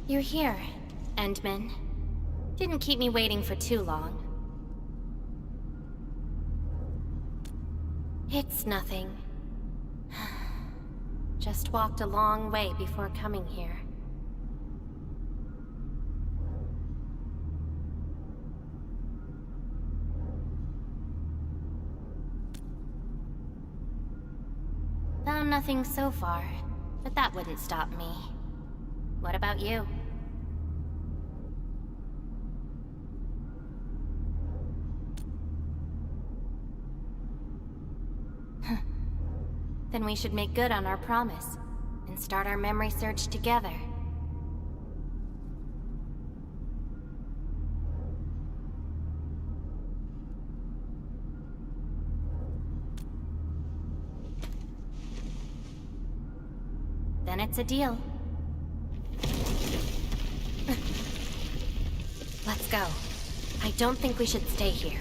C: You're here, Endman. Didn't keep me waiting for too long. It's nothing. Just walked a long way before coming here. Found nothing so far, but that wouldn't stop me. What about you? Then we should make good on our promise and start our memory search together. Then it's a deal. Let's go. I don't think we should stay here.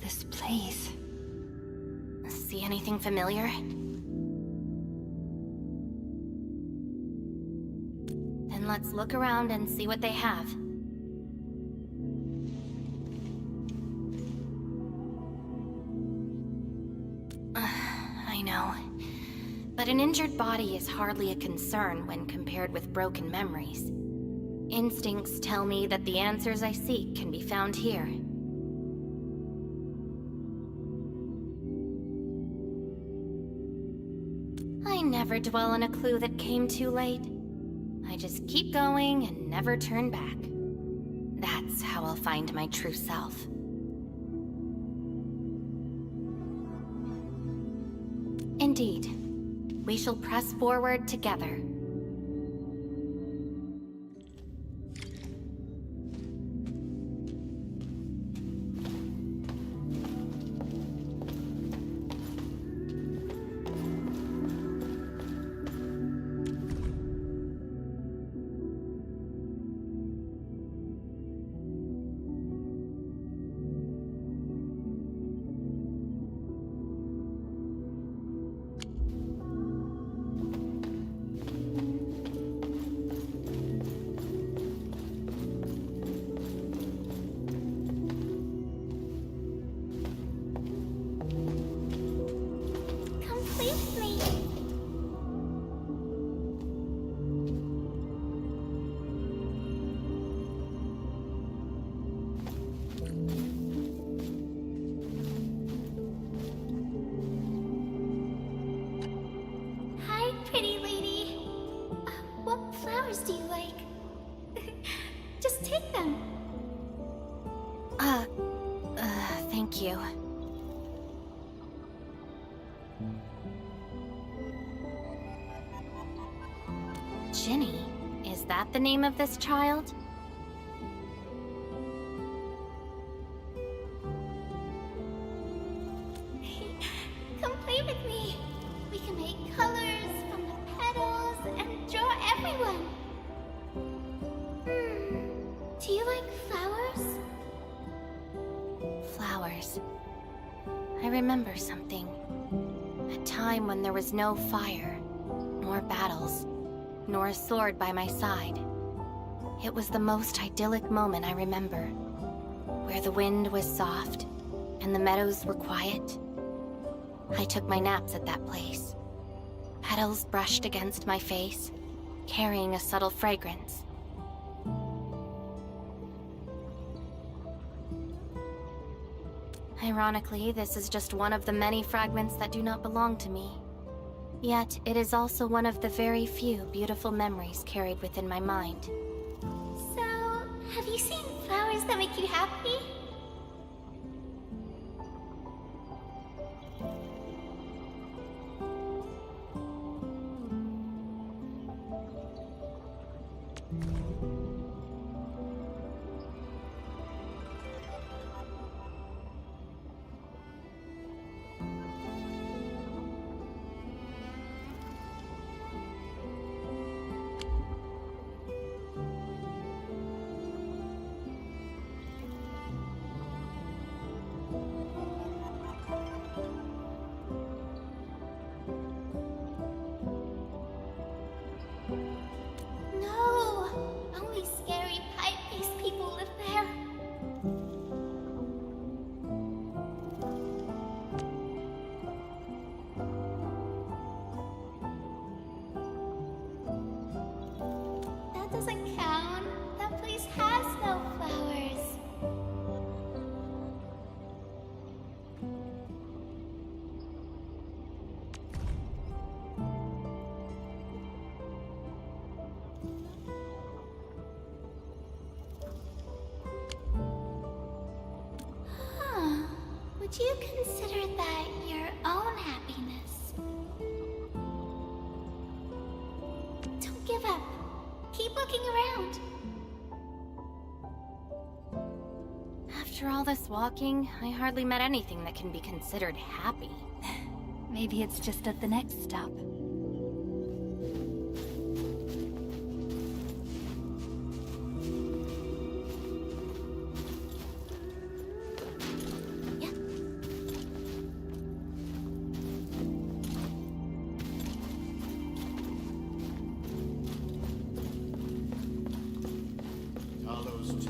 A: This place.
C: See anything familiar? Then let's look around and see what they have. I know. But an injured body is hardly a concern when compared with broken memories. Instincts tell me that the answers I seek can be found here. I never dwell on a clue that came too late. I just keep going and never turn back. That's how I'll find my true self. Indeed, we shall press forward together.
D: Pretty lady. What flowers do you like? Just take them.
C: Thank you. Ginny, is that the name of this child? flowers, I remember something. A time when there was no fire, nor battles, nor a sword by my side. It was the most idyllic moment I remember, where the wind was soft and the meadows were quiet. I took my naps at that place. Petals brushed against my face, carrying a subtle fragrance. Ironically, this is just one of the many fragments that do not belong to me. Yet, it is also one of the very few beautiful memories carried within my mind.
E: So, have you seen flowers that make you happy? No! Only scary pipe-faced people live there. That doesn't count. That place has no flowers. Huh. Would you consider that your own happiness? Don't give up. Keep looking around.
C: After all this walking, I hardly met anything that can be considered happy.
A: Maybe it's just at the next stop.
H: Talos 2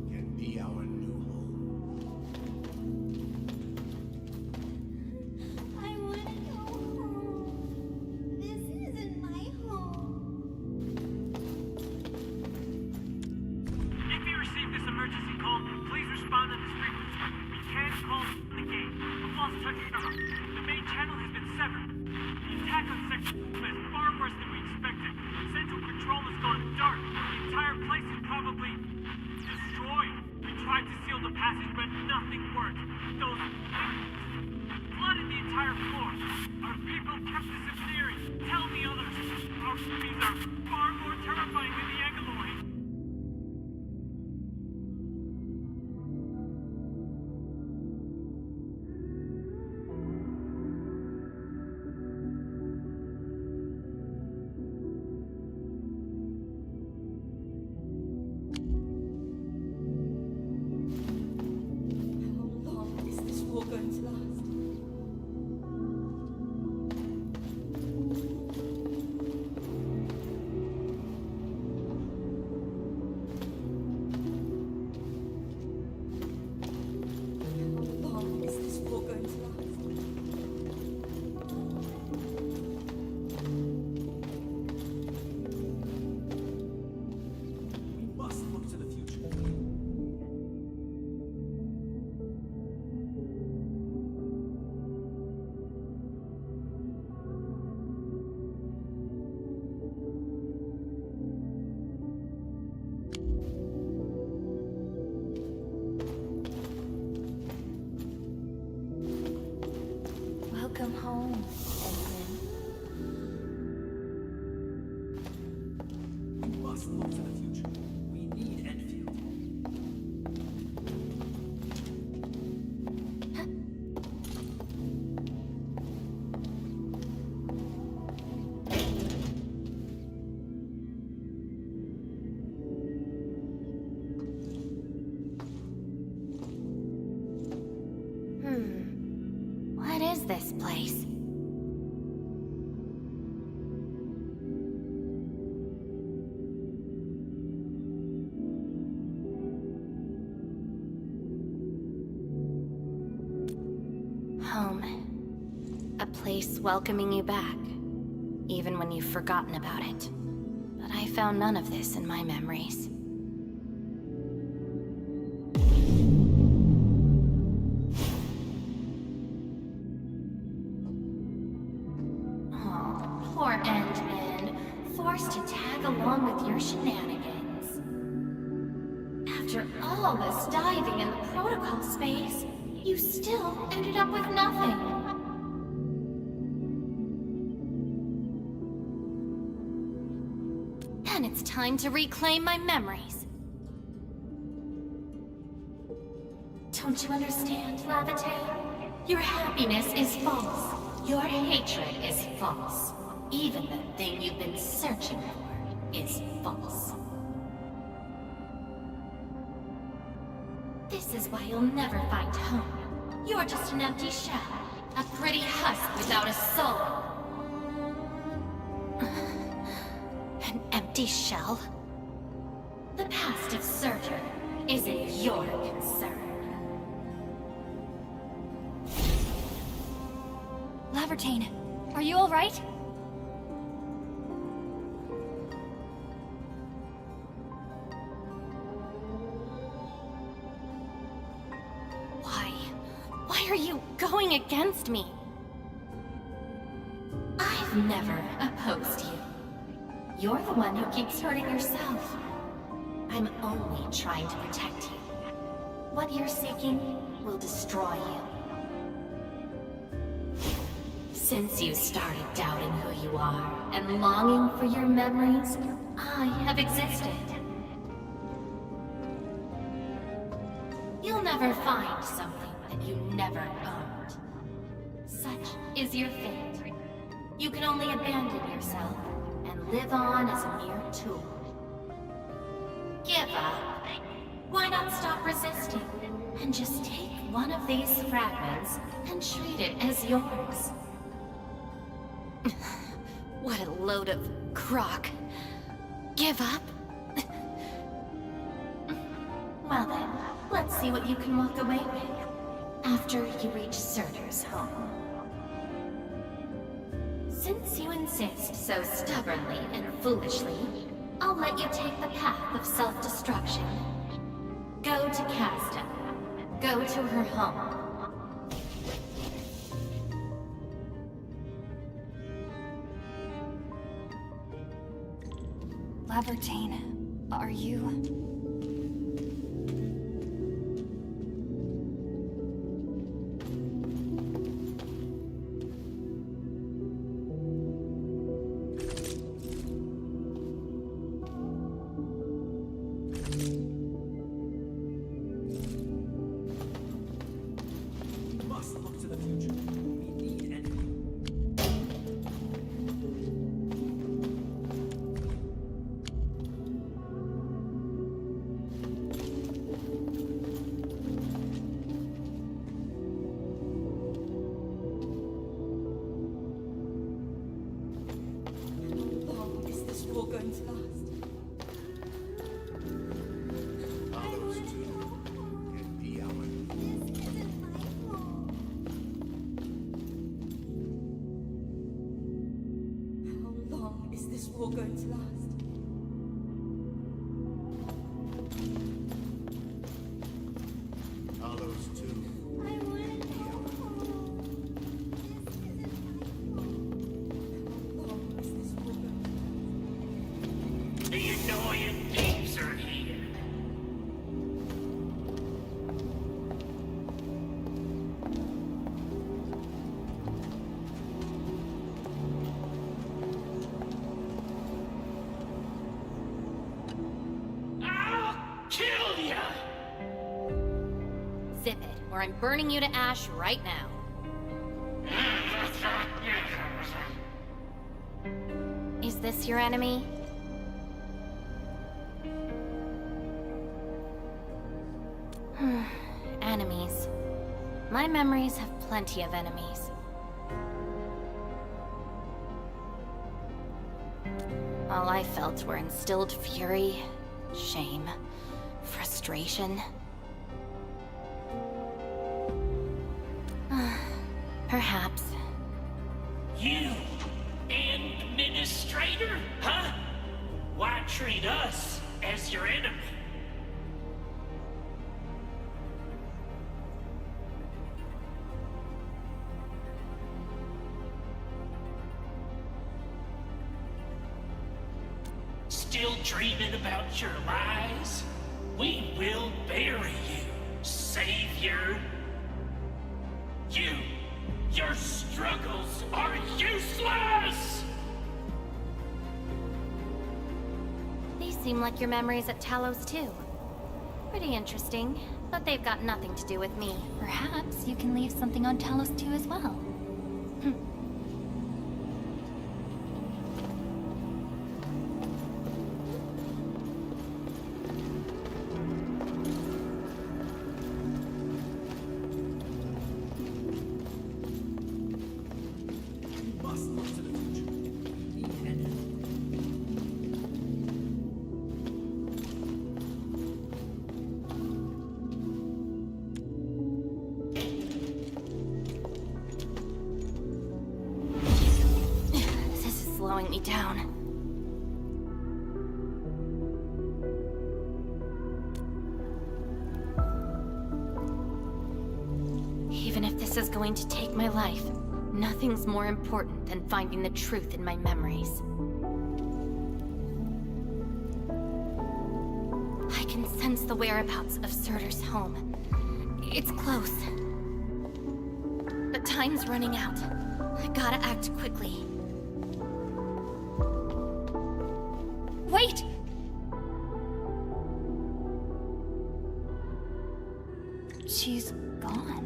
H: can be our new home.
E: I want to go home. This isn't my home.
M: If you receive this emergency call, please respond on this frequency. You can't call the gate. A false touch error. The main channel has been severed. The attack on Sector is far worse than we expected. Central control has gone dark. The entire place is probably destroyed. We tried to seal the passage, but nothing worked. Those flooded the entire floor. Our people kept disappearing. Tell the others. Our enemies are far more terrifying than the Angaloid.
B: How long is this war going to last? How long is this war going to last?
H: We must look to the future.
A: Welcome home, Edmund.
H: We must look to the future. We need Enfield.
C: place. Home. A place welcoming you back, even when you've forgotten about it. But I found none of this in my memories. Oh, poor Endman, forced to tag along with your shenanigans. After all this diving in the protocol space, you still ended up with nothing. And it's time to reclaim my memories. Don't you understand, Lavate? Your happiness is false. Your hatred is false. Even the thing you've been searching for is false. This is why you'll never find home. You're just an empty shell. A pretty husk without a soul. An empty shell? The past of Surtur isn't your concern.
A: Lavertine, are you alright?
C: Why are you going against me? I've never opposed you. You're the one who keeps hurting yourself. I'm only trying to protect you. What you're seeking will destroy you. Since you started doubting who you are and longing for your memories, I have existed. You'll never find something that you never owned. Such is your fate. You can only abandon yourself and live on as a mere tool. Give up. Why not stop resisting and just take one of these fragments and treat it as yours? What a load of crock. Give up? Well then, let's see what you can walk away with after you reach Surtur's home. Since you insist so stubbornly and foolishly, I'll let you take the path of self-destruction. Go to Casta. Go to her home.
A: Lavertine, are you...
C: Or I'm burning you to ash right now. Is this your enemy? Enemies. My memories have plenty of enemies. I felt were instilled fury, shame, frustration. Perhaps.
N: You, administrator, huh? Why treat us as your enemy? Still dreaming about your lies? We will bury you, Savior. Your struggles are useless!
C: These seem like your memories at Talos too. Pretty interesting, but they've got nothing to do with me.
A: Perhaps you can leave something on Talos too as well.
C: Slowing me down. Even if this is going to take my life, nothing's more important than finding the truth in my memories. I can sense the whereabouts of Surtur's home. It's close. But time's running out. I gotta act quickly. Wait!
A: She's gone.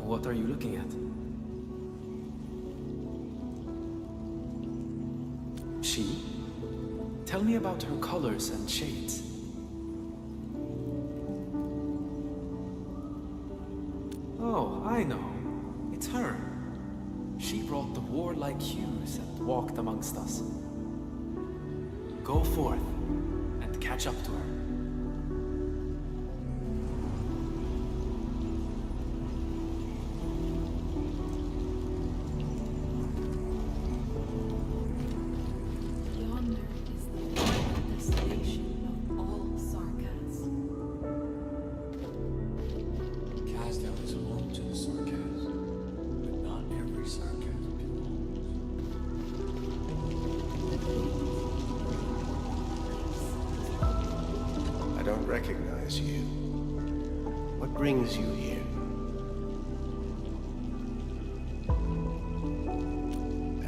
O: What are you looking at? She? Tell me about her colors and shades. Oh, I know. It's her. She brought the warlike hues and walked amongst us. Go forth and catch up to her.
P: I don't recognize you. What brings you here?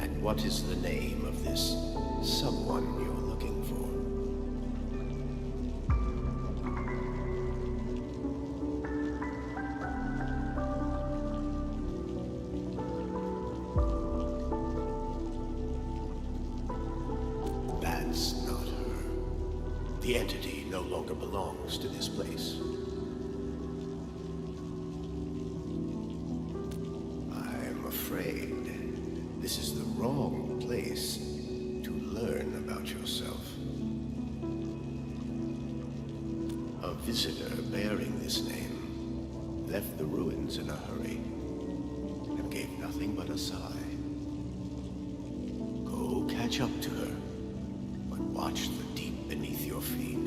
P: And what is the name of this someone you're looking for? That's not her. The entity no longer belongs to this place. I'm afraid this is the wrong place to learn about yourself. A visitor bearing this name left the ruins in a hurry and gave nothing but a sigh. Go catch up to her, but watch the deep beneath your feet.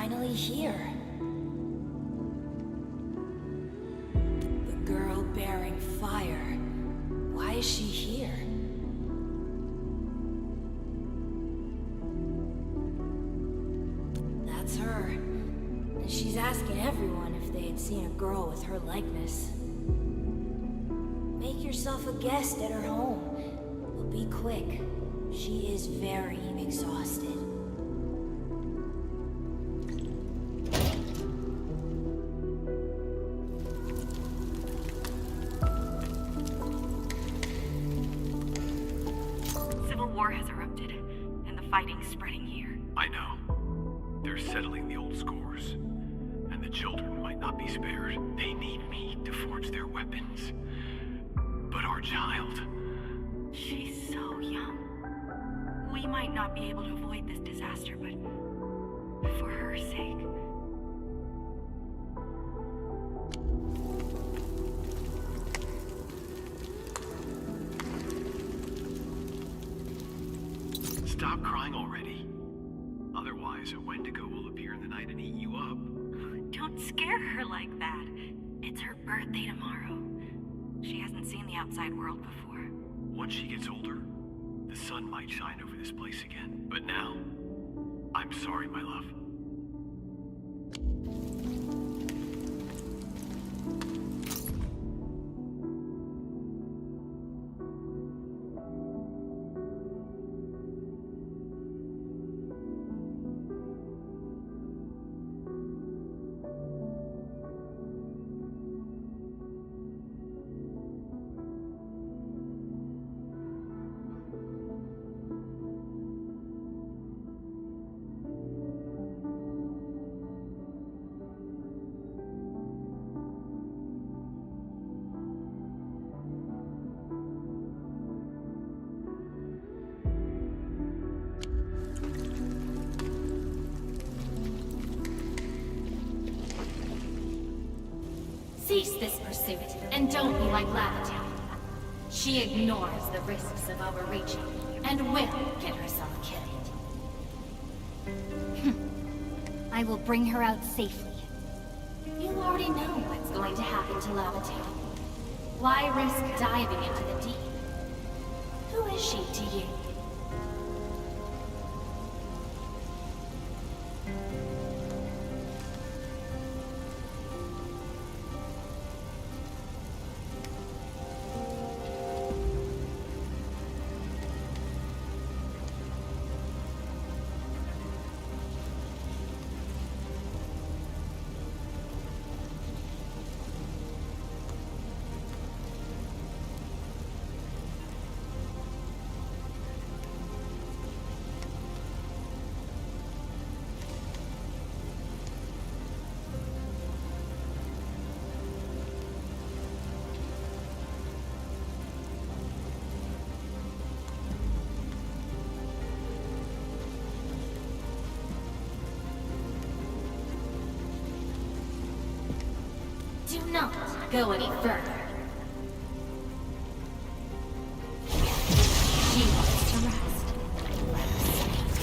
Q: finally here. The girl bearing fire. Why is she here? That's her. And she's asking everyone if they had seen a girl with her likeness. Make yourself a guest at her home. But be quick. She is very exhausted.
J: Civil war has erupted, and the fighting's spreading here.
R: I know. They're settling the old scores. And the children might not be spared. They need me to forge their weapons. But our child...
J: She's so young. We might not be able to avoid this disaster, but for her sake...
R: Stop crying already. Otherwise, a Wendigo will appear in the night and eat you up.
J: Don't scare her like that. It's her birthday tomorrow. She hasn't seen the outside world before.
R: Once she gets older, the sun might shine over this place again. But now, I'm sorry, my love.
C: Cease this pursuit, and don't be like Lavatown. She ignores the risks of overreaching, and will get herself killed.
A: I will bring her out safely.
C: You already know what's going to happen to Lavatown. Why risk diving into the deep? Who is she to you? Do not go any further. She wants to rest. Let her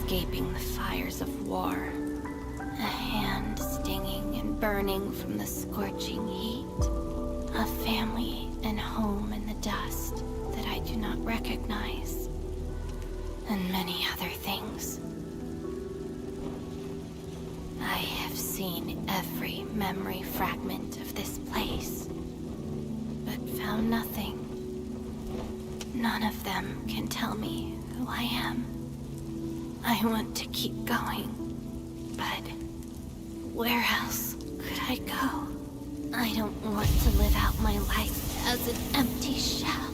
C: escaping the fires of war. A hand stinging and burning from the scorching heat. A family and home in the dust that I do not recognize. And many other things. I have seen every memory fragment of this place, but found nothing. None of them can tell me who I am. I want to keep going, but where else could I go? I don't want to live out my life as an empty shell.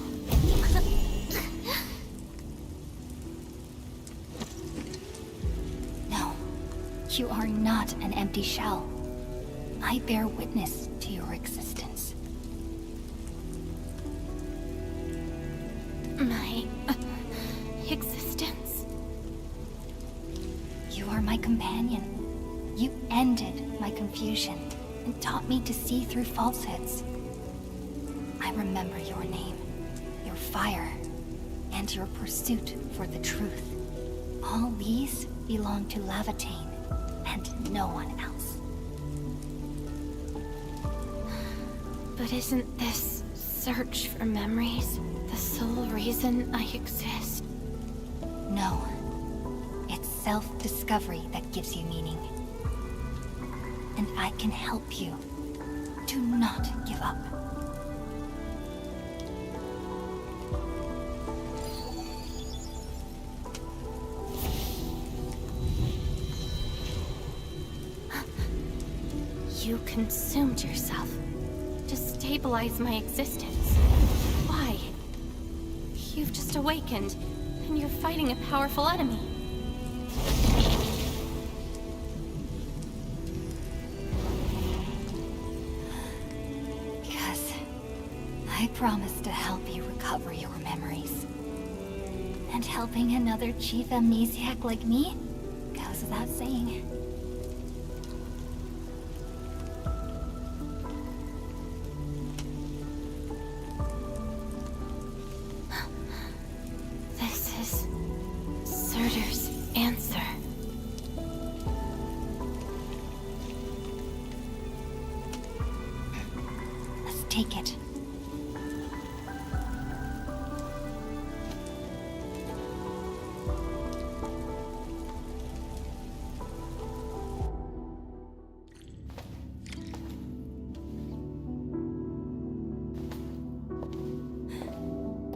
B: No, you are not an empty shell. I bear witness to your existence.
C: My existence?
B: You are my companion. You ended my confusion and taught me to see through falsehoods. I remember your name, your fire, and your pursuit for the truth. All these belong to Lavatane and no one else.
C: But isn't this search for memories the sole reason I exist?
B: No. It's self-discovery that gives you meaning. And I can help you. Do not give up.
C: You consumed yourself to stabilize my existence. Why? You've just awakened, and you're fighting a powerful enemy.
B: Because I promised to help you recover your memories. And helping another chief amnesiac like me goes without saying.
C: Surtur's answer.
B: Let's take it.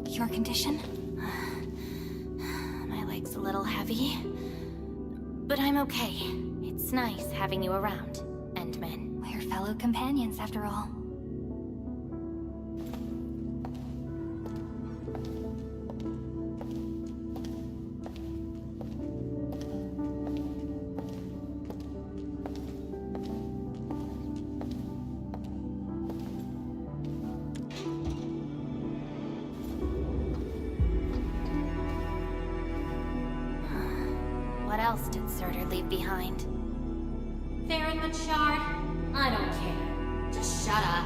B: Your condition?
C: A little heavy, but I'm okay. It's nice having you around, Endman.
B: We're fellow companions, after all.
C: What else did Surtur leave behind?
Q: Theron Machard, I don't care. Just shut up.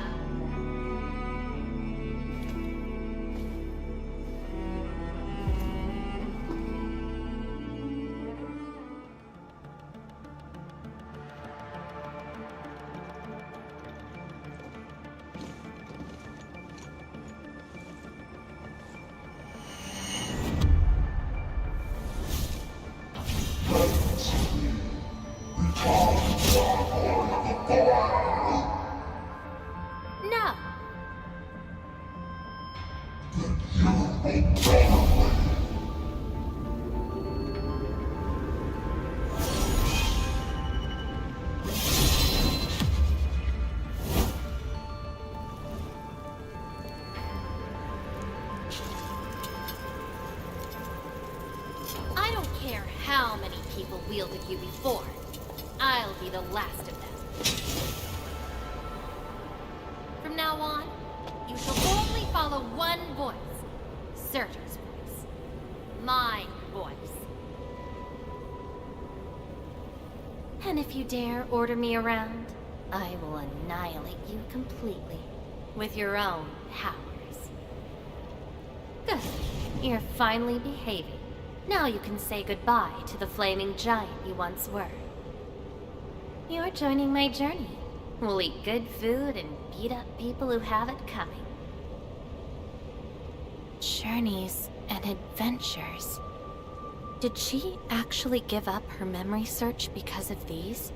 C: No! I don't care how many people wielded you before. I'll be the last of them. From now on, you shall only follow one voice. Surtur's voice. My voice. And if you dare order me around, I will annihilate you completely. With your own powers. Good. You're finally behaving. Now you can say goodbye to the flaming giant you once were. You're joining my journey. We'll eat good food and beat up people who have it coming. Journeys and adventures. Did she actually give up her memory search because of these?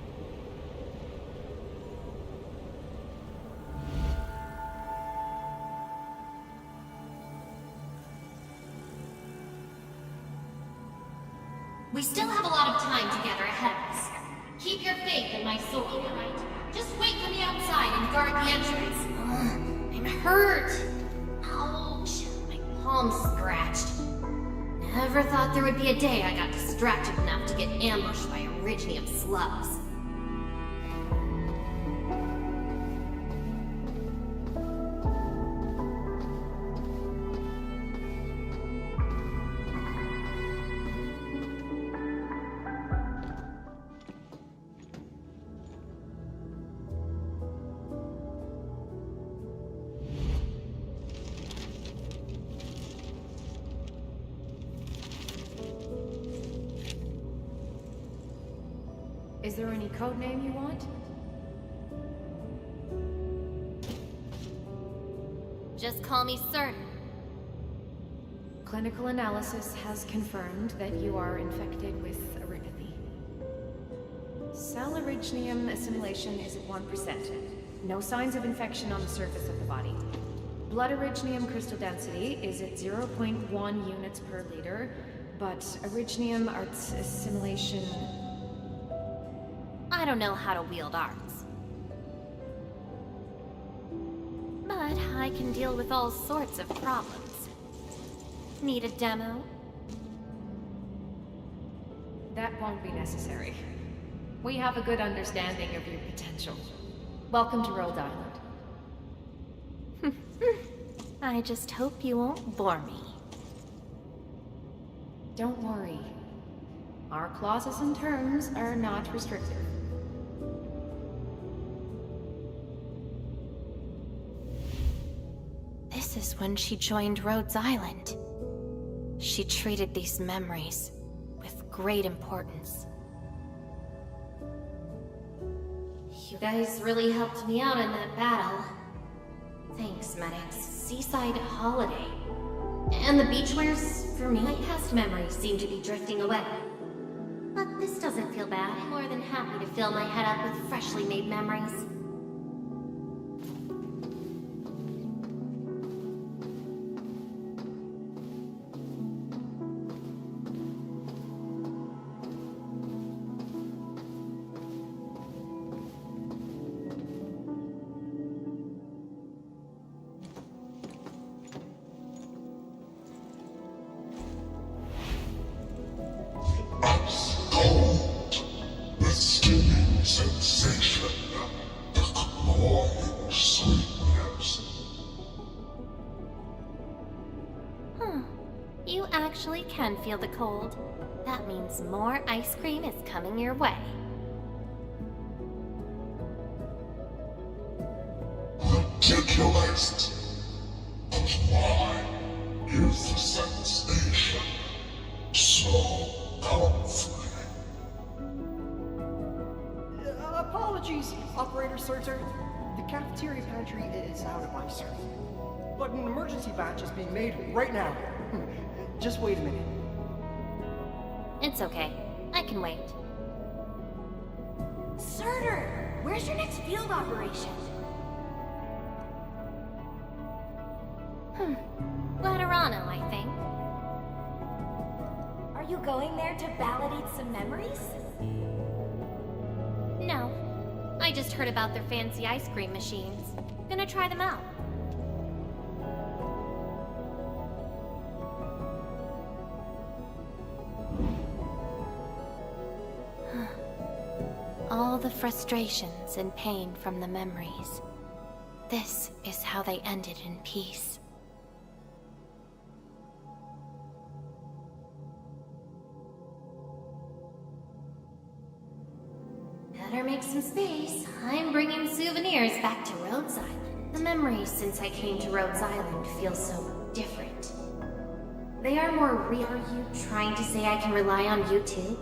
C: there would be a day I got distracted enough to get ambushed by Originium slugs.
S: Is there any code name you want?
C: Just call me Surtur.
S: Clinical analysis has confirmed that you are infected with aridity. Cell originium assimilation is at 1%. No signs of infection on the surface of the body. Blood originium crystal density is at 0.1 units per liter, but originium arts assimilation...
C: I don't know how to wield arts. But I can deal with all sorts of problems. Need a demo?
S: That won't be necessary. We have a good understanding of your potential. Welcome to Rhode Island.
C: I just hope you won't bore me.
S: Don't worry. Our clauses and terms are not restrictive.
C: This is when she joined Rhodes Island. She treated these memories with great importance. You guys really helped me out in that battle. Thanks, medics. Seaside holiday. And the beachwares for me? My past memories seem to be drifting away. But this doesn't feel bad. I'm more than happy to fill my head up with freshly made memories. You actually can feel the cold. That means more ice cream is coming your way.
G: Ridiculous. But why is the sensation so comforting?
H: Apologies, Operator Surtur. The cafeteria pantry is out of ice cream. But an emergency batch is being made right now. Just wait a minute.
C: It's okay. I can wait.
Q: Surtur, where's your next field operation?
C: Laterano, I think.
Q: Are you going there to validate some memories?
C: No. I just heard about their fancy ice cream machines. Gonna try them out. All the frustrations and pain from the memories. This is how they ended in peace. Better make some space. I'm bringing souvenirs back to Rhodes Island. The memories since I came to Rhodes Island feel so different. They are more real. Are you trying to say I can rely on you too?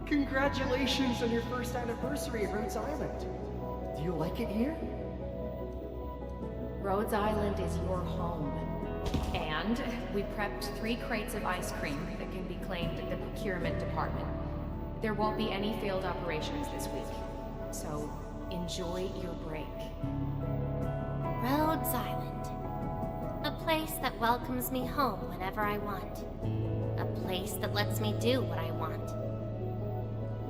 H: Congratulations on your first anniversary at Rhodes Island. Do you like it here?
S: Rhodes Island is your home. And we prepped 3 crates of ice cream that can be claimed at the procurement department. There won't be any failed operations this week, so enjoy your break.
C: Rhodes Island. A place that welcomes me home whenever I want. A place that lets me do what I want.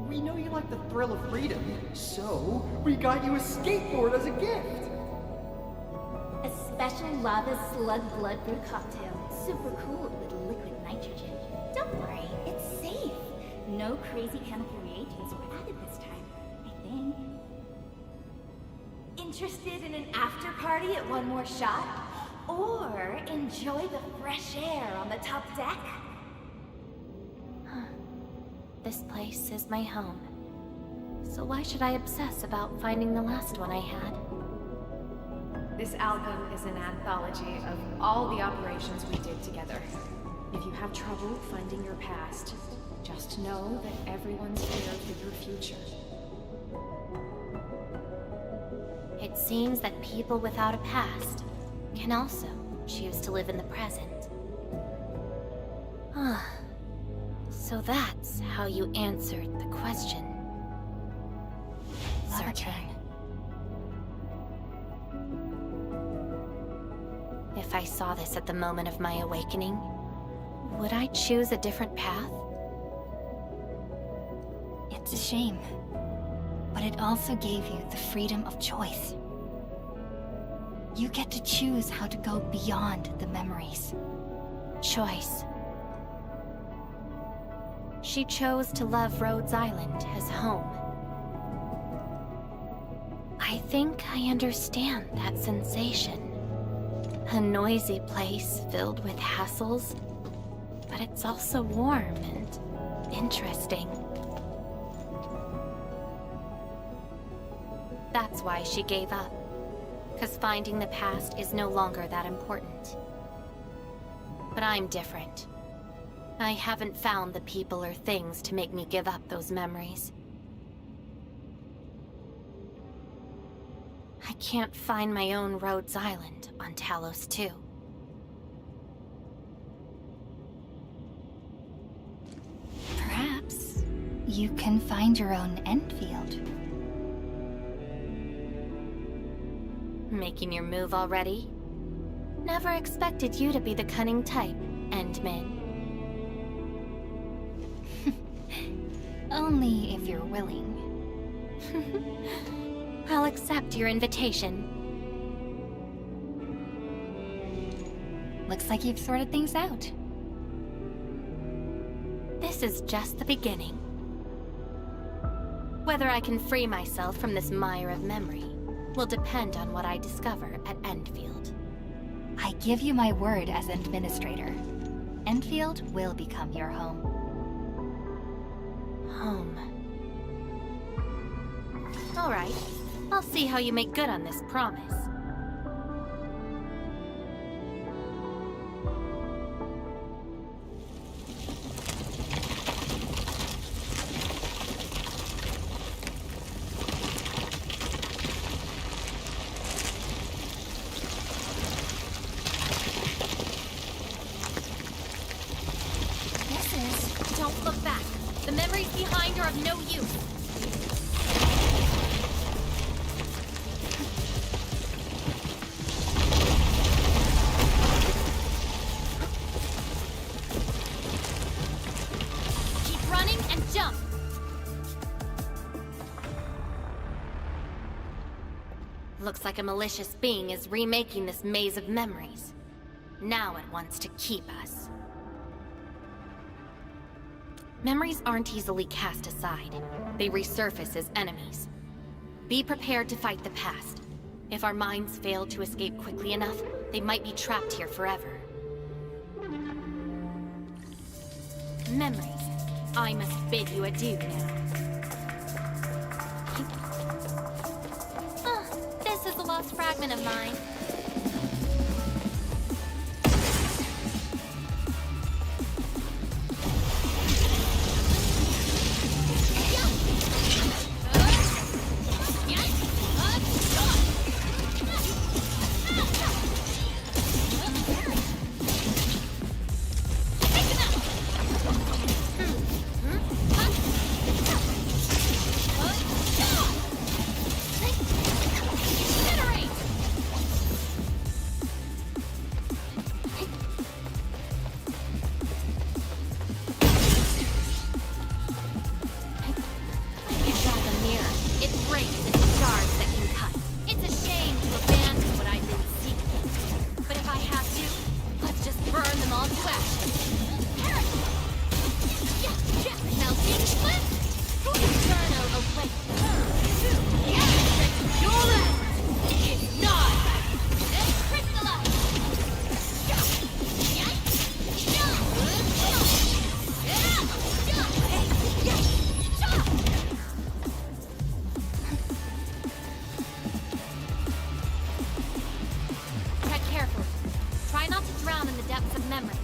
H: We know you like the thrill of freedom, so we got you a skateboard as a gift.
Q: A special lava slug blood brew cocktail. Super cool with liquid nitrogen. Don't worry, it's safe. No crazy chemical reagents were added this time, I think. Interested in an after party at One More Shot? Or enjoy the fresh air on the top deck?
C: This place is my home. So why should I obsess about finding the last one I had?
S: This album is an anthology of all the operations we did together. If you have trouble finding your past, just know that everyone's here for your future.
C: It seems that people without a past can also choose to live in the present. Ah, so that's how you answered the question. Searcher. If I saw this at the moment of my awakening, would I choose a different path?
A: It's a shame, but it also gave you the freedom of choice. You get to choose how to go beyond the memories.
C: Choice. She chose to love Rhodes Island as home. I think I understand that sensation. A noisy place filled with hassles, but it's also warm and interesting. That's why she gave up. 'Cause finding the past is no longer that important. But I'm different. I haven't found the people or things to make me give up those memories. I can't find my own Rhodes Island on Talos 2.
A: Perhaps you can find your own Enfield.
C: Making your move already? Never expected you to be the cunning type, Endmin.
A: Only if you're willing.
C: I'll accept your invitation.
A: Looks like you've sorted things out.
C: This is just the beginning. Whether I can free myself from this mire of memory will depend on what I discover at Enfield.
A: I give you my word as administrator. Enfield will become your home.
C: Home. All right. I'll see how you make good on this promise. Don't look back. The memories behind are of no use. Keep running and jump. Looks like a malicious being is remaking this maze of memories. Now it wants to keep us. Memories aren't easily cast aside. They resurface as enemies. Be prepared to fight the past. If our minds fail to escape quickly enough, they might be trapped here forever. Memories. I must bid you adieu now. This is a lost fragment of mine. depths of memory.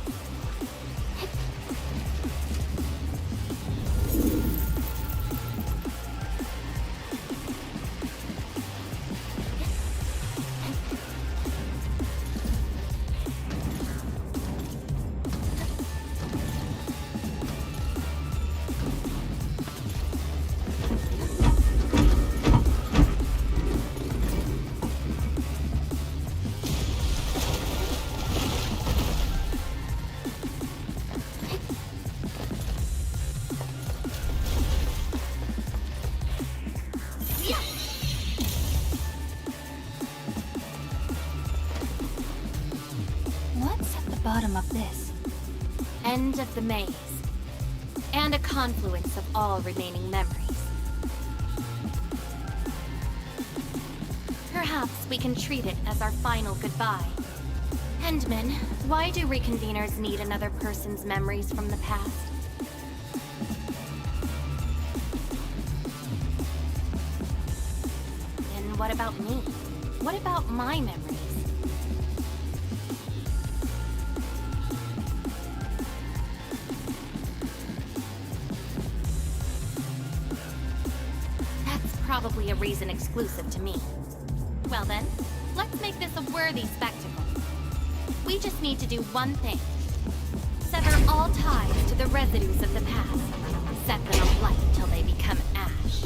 A: What's at the bottom of this?
C: End of the maze. And a confluence of all remaining memories. Perhaps we can treat it as our final goodbye. Endman, why do reconveners need another person's memories from the past? And what about me? What about my memories? That's probably a reason exclusive to me. Well then, let's make this a worthy spectacle. We just need to do one thing. Sever all ties to the residues of the past. Set them alight till they become ash.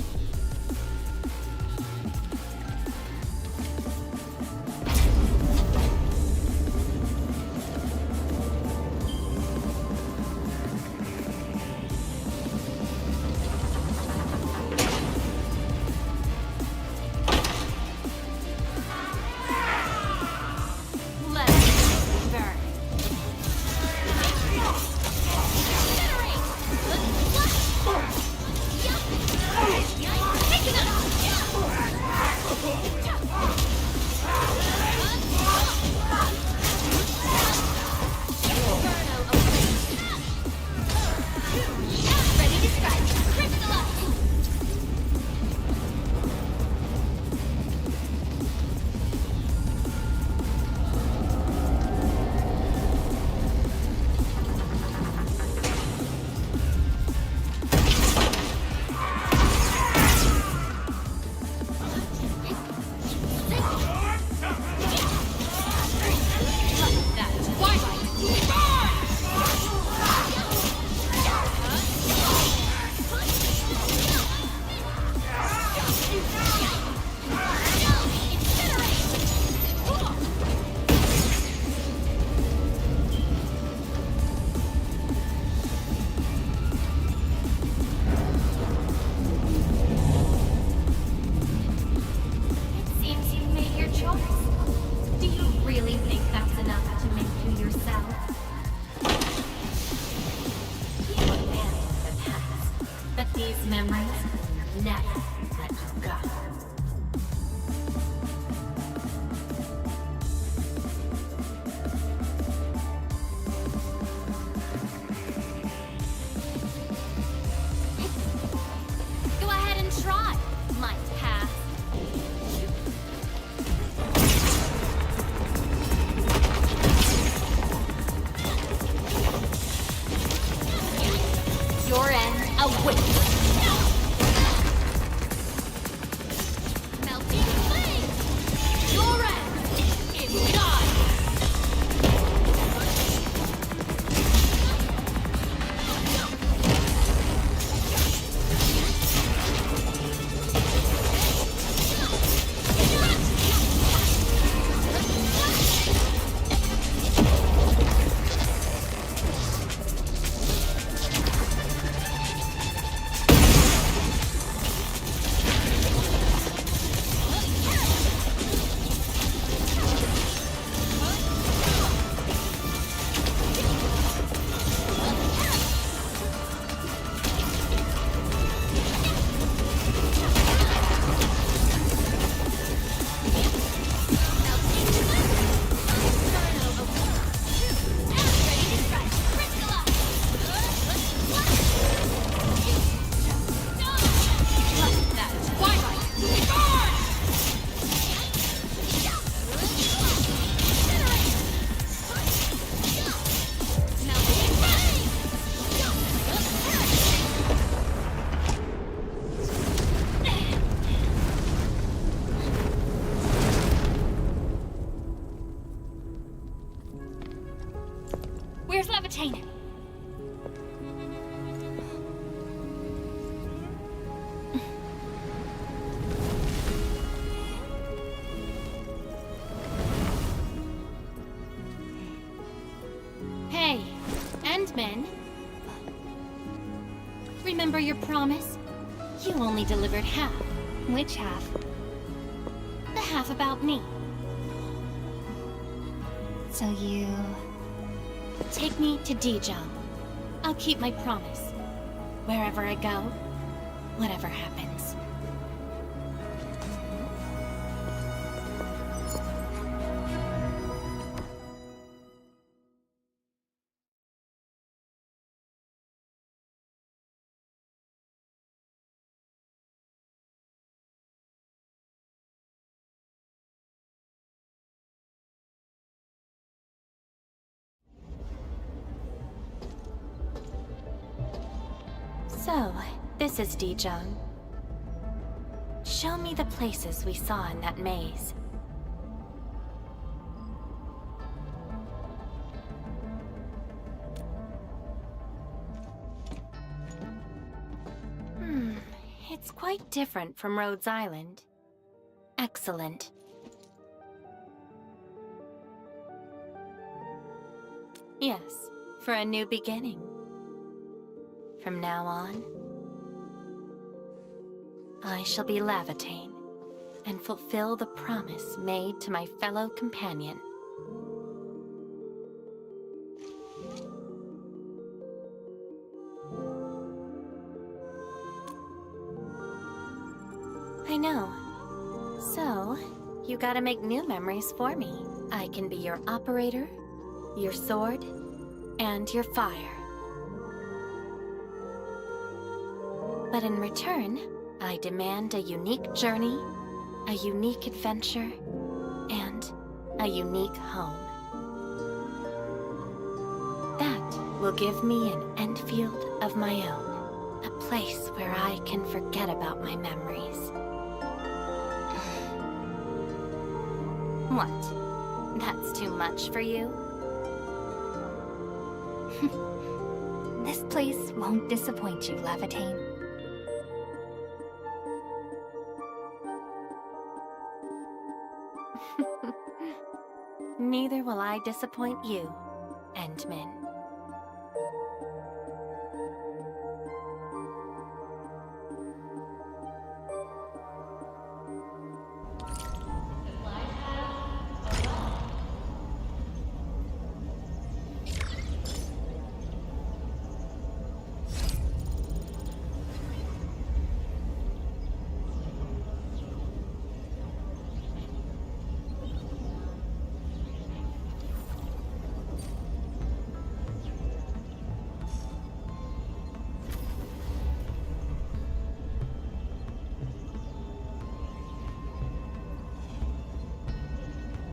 C: Levitane! Hey, Endman. Remember your promise? You only delivered half.
A: Which half?
C: The half about me.
A: So you...
C: Take me to Dijong. I'll keep my promise. Wherever I go, whatever happens. So, this is Dijong. Show me the places we saw in that maze. It's quite different from Rhodes Island. Excellent. Yes, for a new beginning. From now on, I shall be Levitane and fulfill the promise made to my fellow companion. I know. So, you gotta make new memories for me. I can be your operator, your sword, and your fire. But in return, I demand a unique journey, a unique adventure, and a unique home. That will give me an end field of my own, a place where I can forget about my memories. What? That's too much for you?
A: This place won't disappoint you, Levitane.
C: Neither will I disappoint you, Endman.